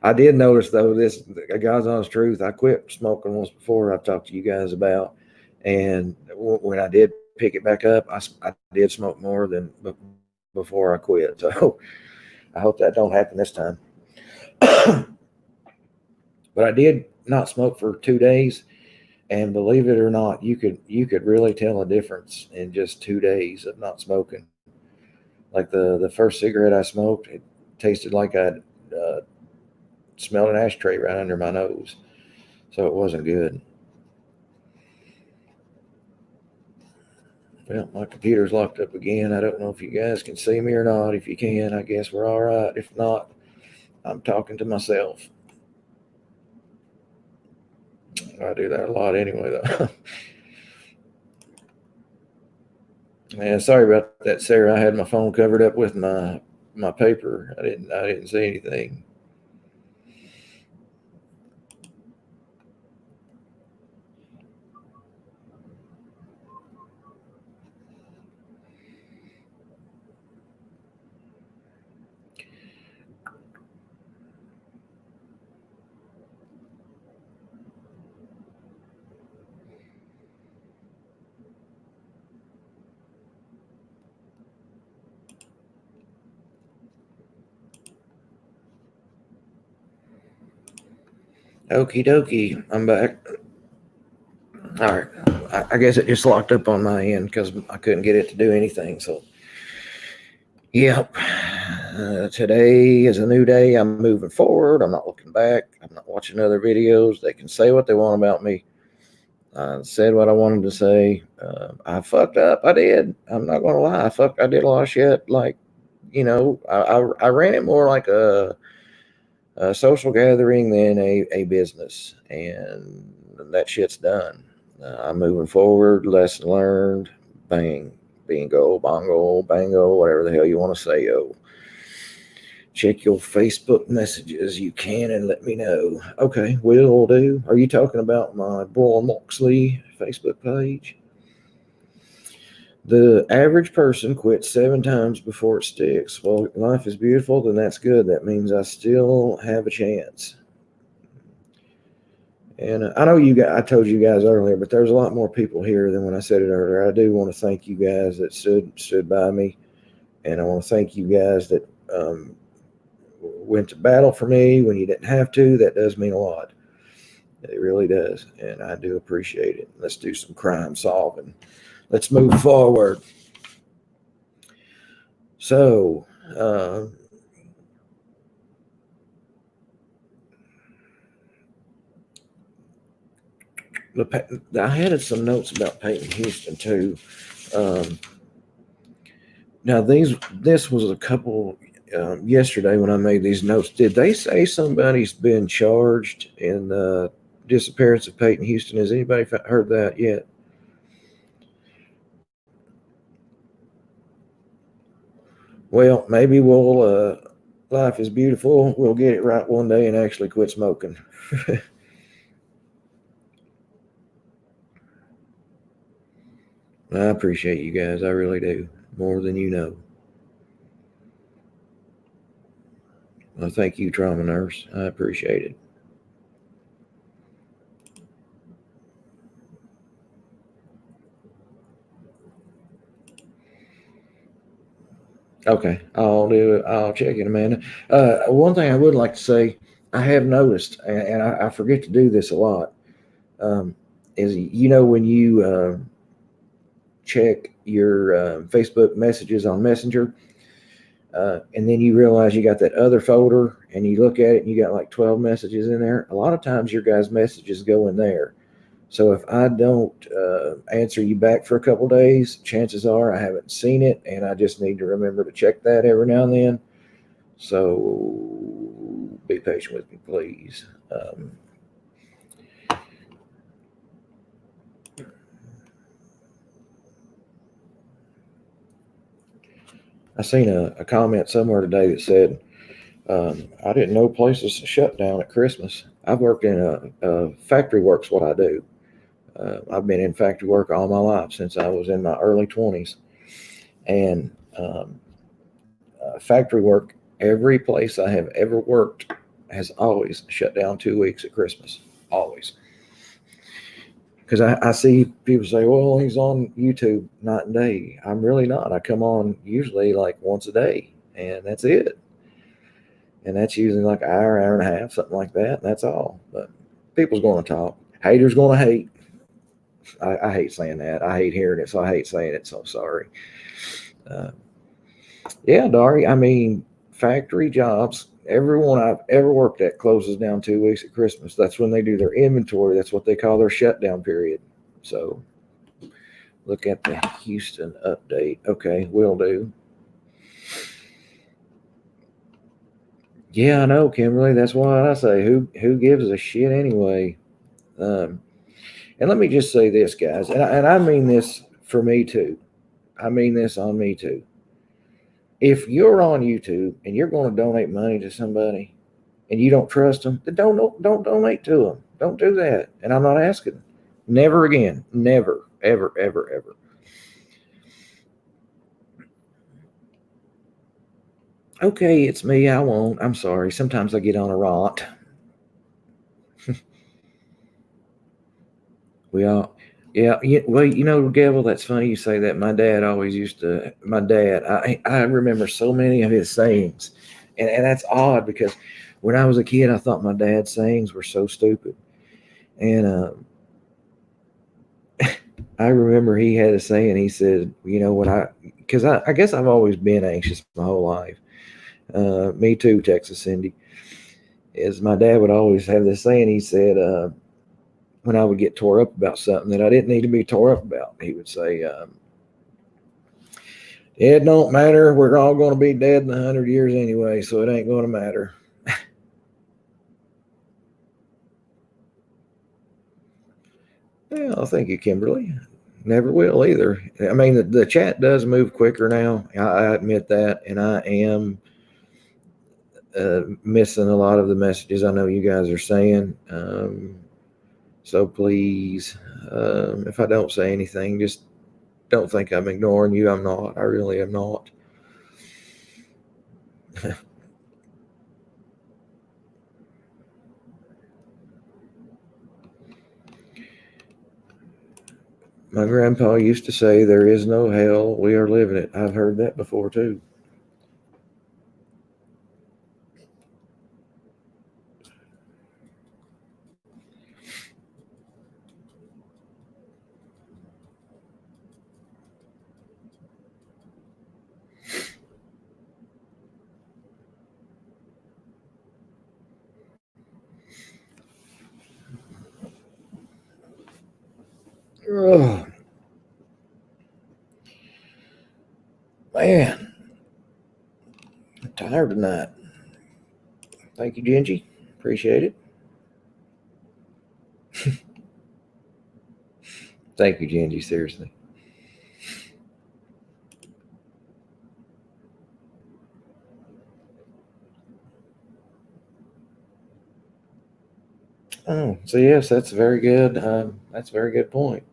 I did notice though, this God's honest truth. I quit smoking once before. I've talked to you guys about, and when I did pick it back up, I did smoke more than before I quit. So I hope that don't happen this time. But I did not smoke for 2 days, and believe it or not, you could really tell a difference in just 2 days of not smoking. Like the first cigarette I smoked, it tasted like I smelled an ashtray right under my nose, so it wasn't good. Well, my computer's locked up again. I don't know if you guys can see me or not. If you can, I guess we're all right. If not, I'm talking to myself. I do that a lot anyway, though. Man, sorry about that, Sarah. I had my phone covered up with my paper. I didn't see anything. Okie dokie, I'm back. All right. I guess it just locked up on my end because I couldn't get it to do anything. So, yep. Today is a new day. I'm moving forward. I'm not looking back. I'm not watching other videos. They can say what they want about me. I said what I wanted to say. I fucked up. I did. I'm not going to lie. I did a lot of shit. Like, I ran it more like a social gathering than a business. And that shit's done. I'm moving forward. Lesson learned. Bang. Bingo, bongo, bango, whatever the hell you want to say, yo. Check your Facebook messages. You can and let me know. Okay, will do. Are you talking about my Boyle Moxley Facebook page? The average person quits 7 times before it sticks. Well, life is beautiful, then that's good. That means I still have a chance. And I know you guys, I told you guys earlier, but there's a lot more people here than when I said it earlier. I do want to thank you guys that stood by me. And I want to thank you guys that went to battle for me when you didn't have to. That does mean a lot. It really does. And I do appreciate it. Let's do some crime solving. Let's move forward. So, I had some notes about Peyton Houston too. Now this was a couple yesterday when I made these notes. Did they say somebody's been charged in the disappearance of Peyton Houston? Has anybody heard that yet? Well, maybe we'll. Life is beautiful. We'll get it right one day and actually quit smoking. I appreciate you guys. I really do. More than you know. Well, thank you, trauma nurse. I appreciate it. Okay, I'll do it. I'll check it, Amanda. One thing I would like to say, I have noticed, and I forget to do this a lot, is when you check your Facebook messages on Messenger, and then you realize you got that other folder, and you look at it, and you got like 12 messages in there. A lot of times, your guys' messages go in there. So if I don't answer you back for a couple days, chances are I haven't seen it, and I just need to remember to check that every now and then. So be patient with me, please. I seen a comment somewhere today that said, I didn't know places shut down at Christmas. I've worked in a factory work's what I do. I've been in factory work all my life since I was in my early 20s. And factory work, every place I have ever worked has always shut down 2 weeks at Christmas. Always. Because I see people say, well, he's on YouTube night and day. I'm really not. I come on usually like once a day, and that's it. And that's usually like an hour and a half, something like that. And that's all. But people's going to talk. Haters going to hate. I hate saying that. I hate hearing it, so I hate saying it. So sorry. Yeah, Dari. I mean, factory jobs. Everyone I've ever worked at closes down 2 weeks at Christmas. That's when they do their inventory. That's what they call their shutdown period. So look at the Houston update. Okay, will do. Yeah, I know, Kimberly. That's why I say who gives a shit anyway. And let me just say this, guys, and I mean this for me too. I mean this on me too. If you're on YouTube and you're going to donate money to somebody and you don't trust them, then don't donate to them. Don't do that. And I'm not asking. Never again. Never, ever, ever, ever. Okay, it's me. I won't. I'm sorry. Sometimes I get on a rant. We all, yeah. Well, Gavel, that's funny you say that. My dad always used to. My dad, I remember so many of his sayings, and that's odd because when I was a kid, I thought my dad's sayings were so stupid, and I remember he had a saying. He said, because I guess I've always been anxious my whole life. Me too, Texas Cindy. Is my dad would always have this saying. He said, when I would get tore up about something that I didn't need to be tore up about, he would say, "It don't matter. We're all going to be dead in 100 years anyway, so it ain't going to matter." Well, thank you, Kimberly. Never will either. I mean, the chat does move quicker now. I admit that, and I am missing a lot of the messages I know you guys are saying. So please, if I don't say anything, just don't think I'm ignoring you. I'm not. I really am not. My grandpa used to say, "There is no hell. We are living it." I've heard that before too. Oh, man, I'm tired tonight. Thank you, Gingy. Appreciate it. Thank you, Gingy. Seriously. Oh, so yes, that's very good. That's a very good point.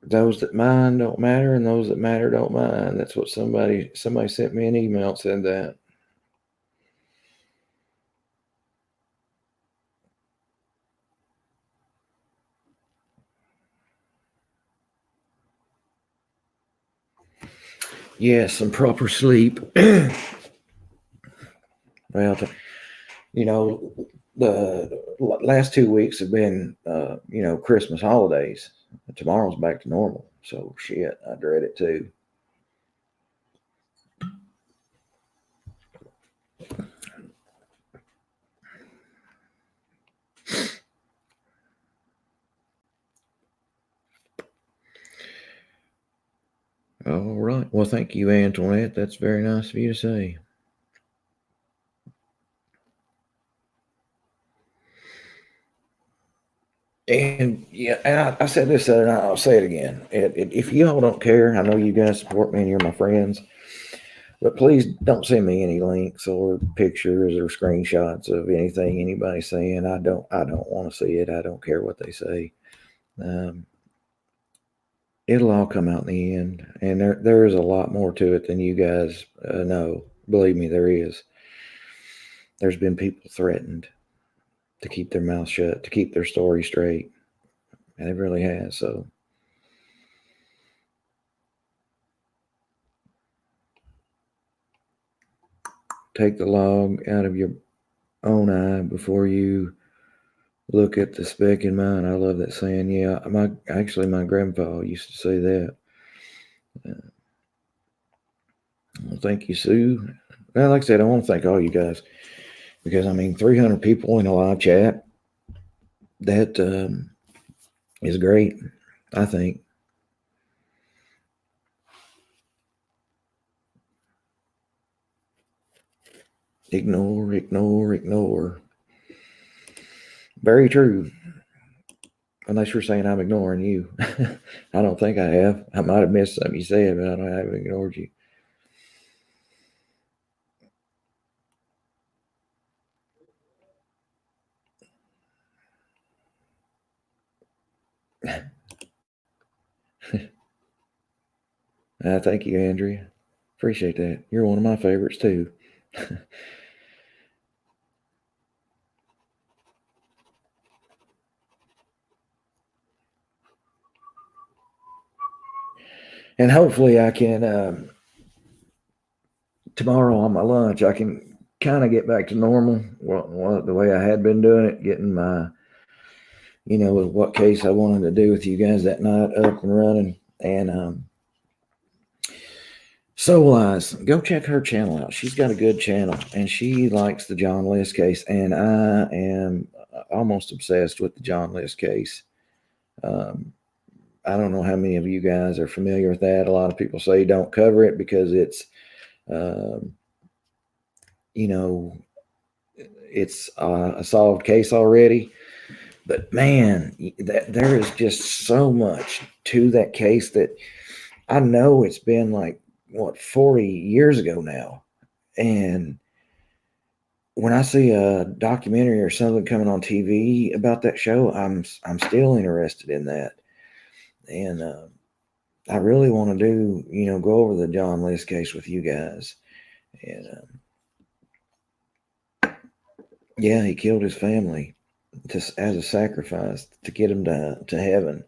Those that mind don't matter, and those that matter don't mind. That's what somebody sent me an email and said that. Yes, some proper sleep. Well, the last 2 weeks have been, Christmas holidays. Tomorrow's back to normal. So shit, I dread it too. All right. Well, thank you, Antoinette. That's very nice of you to say. And yeah, and I said this the other night. I'll say it again. If you all don't care, I know you guys support me and you're my friends, but please don't send me any links or pictures or screenshots of anything anybody's saying. I don't want to see it. I don't care what they say. Um, it'll all come out in the end, and there is a lot more to it than you guys know. Believe me, there is. There's been people threatened to keep their mouth shut, to keep their story straight, and it really has. So take the log out of your own eye before you look at the speck in mine. I love that saying. Yeah, my grandpa used to say that. Well, thank you, Sue. Well, like I said, I want to thank all you guys because 300 people in a live chat. That is great. I think. Ignore, ignore, ignore. Very true. Unless you're saying I'm ignoring you. I don't think I have. I might have missed something you said, but I haven't ignored you. Thank you, Andrea. Appreciate that. You're one of my favorites, too. And hopefully I can, tomorrow on my lunch, I can kind of get back to normal. Well, the way I had been doing it, getting my, what case I wanted to do with you guys that night up and running. And Soul Eyes, go check her channel out. She's got a good channel, and she likes the John List case, and I am almost obsessed with the John List case. I don't know how many of you guys are familiar with that. A lot of people say don't cover it because it's, it's a solved case already. But man, there is just so much to that case that I know it's been like 40 years ago now. And when I see a documentary or something coming on TV about that show, I'm still interested in that. And I really want to do, go over the John List case with you guys. And yeah, he killed his family as a sacrifice to get him to heaven.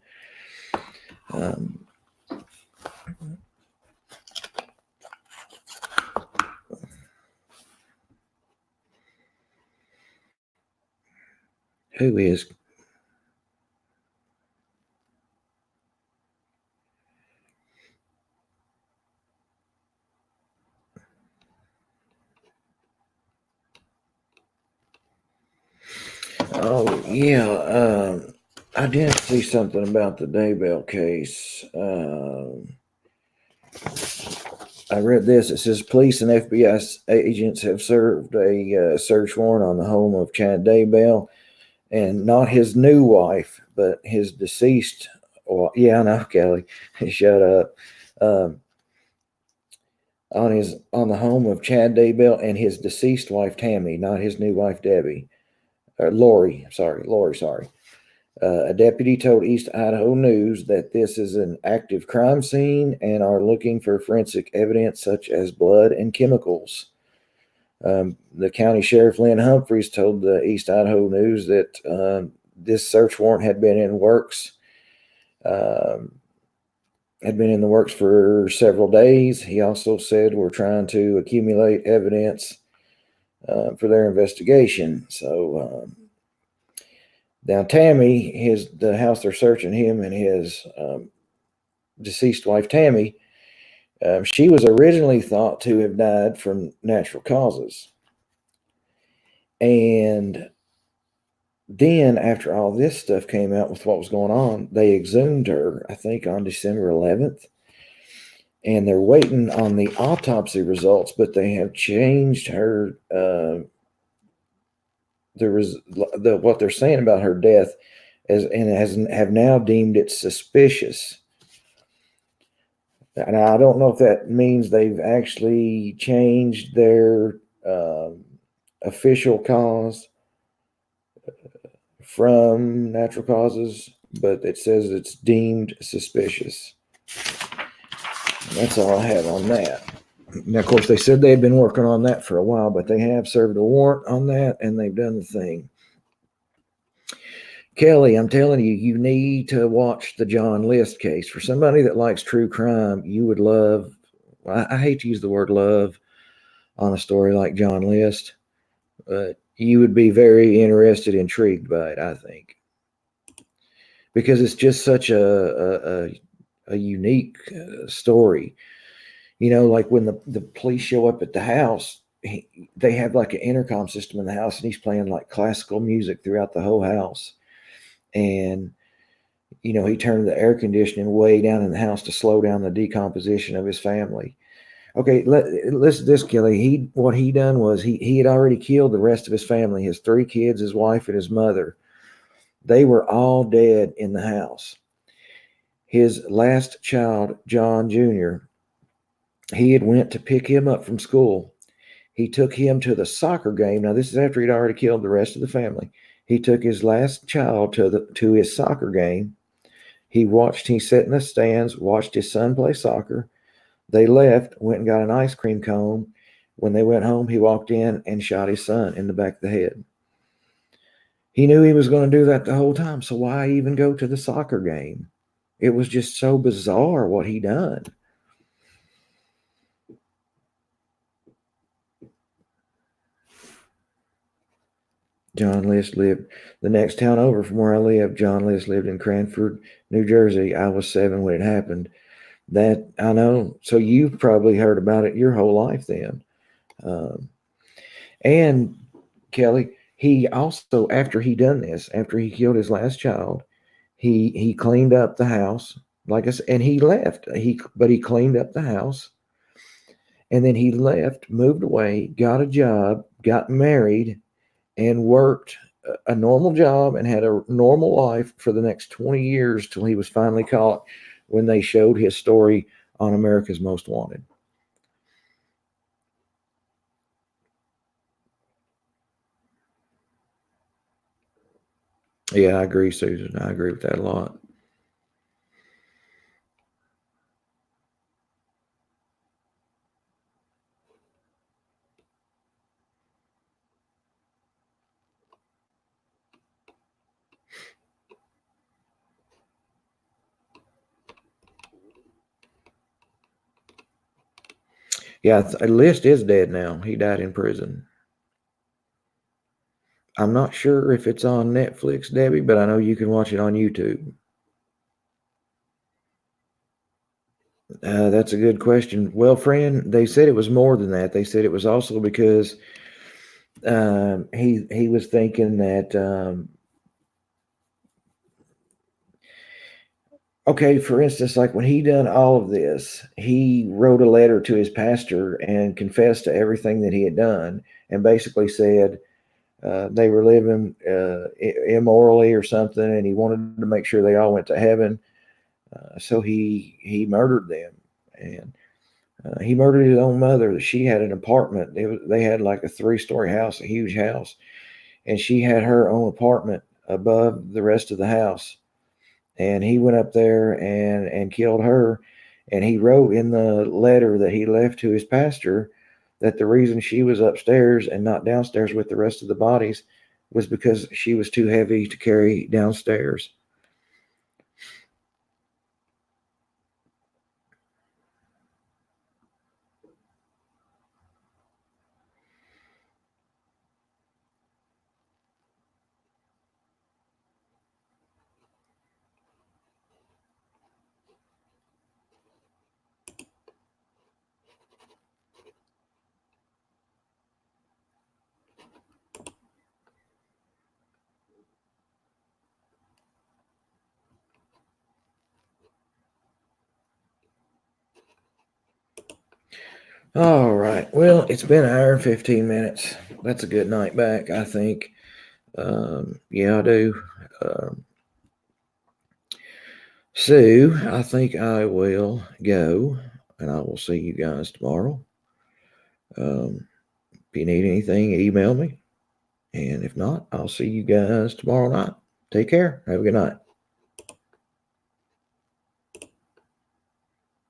Who is? Oh yeah, I did see something about the Daybell case. I read this. It says police and FBI agents have served a search warrant on the home of Chad Daybell, and not his new wife, but his deceased. Well, yeah, I know, Kelly. Shut up. On the home of Chad Daybell and his deceased wife Tammy, not his new wife Debbie. Lori. Sorry. A deputy told East Idaho News that this is an active crime scene and are looking for forensic evidence such as blood and chemicals. The county sheriff, Lynn Humphreys, told the East Idaho News that this search warrant had been in the works for several days. He also said we're trying to accumulate evidence for their investigation. So now Tammy, the house they're searching, him and his deceased wife Tammy, she was originally thought to have died from natural causes. And then after all this stuff came out with what was going on, they exhumed her, I think, on December 11th. And they're waiting on the autopsy results, but they have changed her. What they're saying about her death have now deemed it suspicious. And I don't know if that means they've actually changed their official cause from natural causes, but it says it's deemed suspicious. And that's all I have on that. Now, of course, they said they had been working on that for a while, but they have served a warrant on that, and they've done the thing. Kelly, I'm telling you, you need to watch the John List case. For somebody that likes true crime, you would love, I hate to use the word love on a story like John List, but you would be very interested, intrigued by it, I think. Because it's just such a unique story. Like when the police show up at the house, they have like an intercom system in the house, and he's playing like classical music throughout the whole house. And, he turned the air conditioning way down in the house to slow down the decomposition of his family. Okay, listen to this, Kelly. What he done was he had already killed the rest of his family, his 3 kids, his wife, and his mother. They were all dead in the house. His last child, John Jr., he had went to pick him up from school. He took him to the soccer game. Now, this is after he'd already killed the rest of the family. He took his last child to his soccer game. He sat in the stands, watched his son play soccer. They left, went and got an ice cream cone. When they went home, he walked in and shot his son in the back of the head. He knew he was going to do that the whole time, so why even go to the soccer game? It was just so bizarre what he done. John List lived the next town over from where I live. John List lived in Cranford, New Jersey. I was 7 when it happened. That I know. So you've probably heard about it your whole life then. And Kelly, he also, after he done this, after he killed his last child, he cleaned up the house, like I said, and he left. But he cleaned up the house, and then he left, moved away, got a job, got married, and worked a normal job and had a normal life for the next 20 years till he was finally caught when they showed his story on America's Most Wanted. Yeah, I agree, Susan. I agree with that a lot. Yeah, List is dead now. He died in prison. I'm not sure if it's on Netflix, Debbie, but I know you can watch it on YouTube. That's a good question. Well, friend, they said it was more than that. They said it was also because he was thinking that okay, for instance, like when he done all of this, he wrote a letter to his pastor and confessed to everything that he had done, and basically said they were living immorally or something, and he wanted to make sure they all went to heaven. So he murdered them, and he murdered his own mother. She had an apartment. They had like a 3-story house, a huge house, and she had her own apartment above the rest of the house. And he went up there and killed her. And he wrote in the letter that he left to his pastor that the reason she was upstairs and not downstairs with the rest of the bodies was because she was too heavy to carry downstairs. All right. Well, it's been an hour and 15 minutes. That's a good night back, I think. Yeah, I do. Um, so I think I will go, and I will see you guys tomorrow. If you need anything, email me. And if not, I'll see you guys tomorrow night. Take care. Have a good night.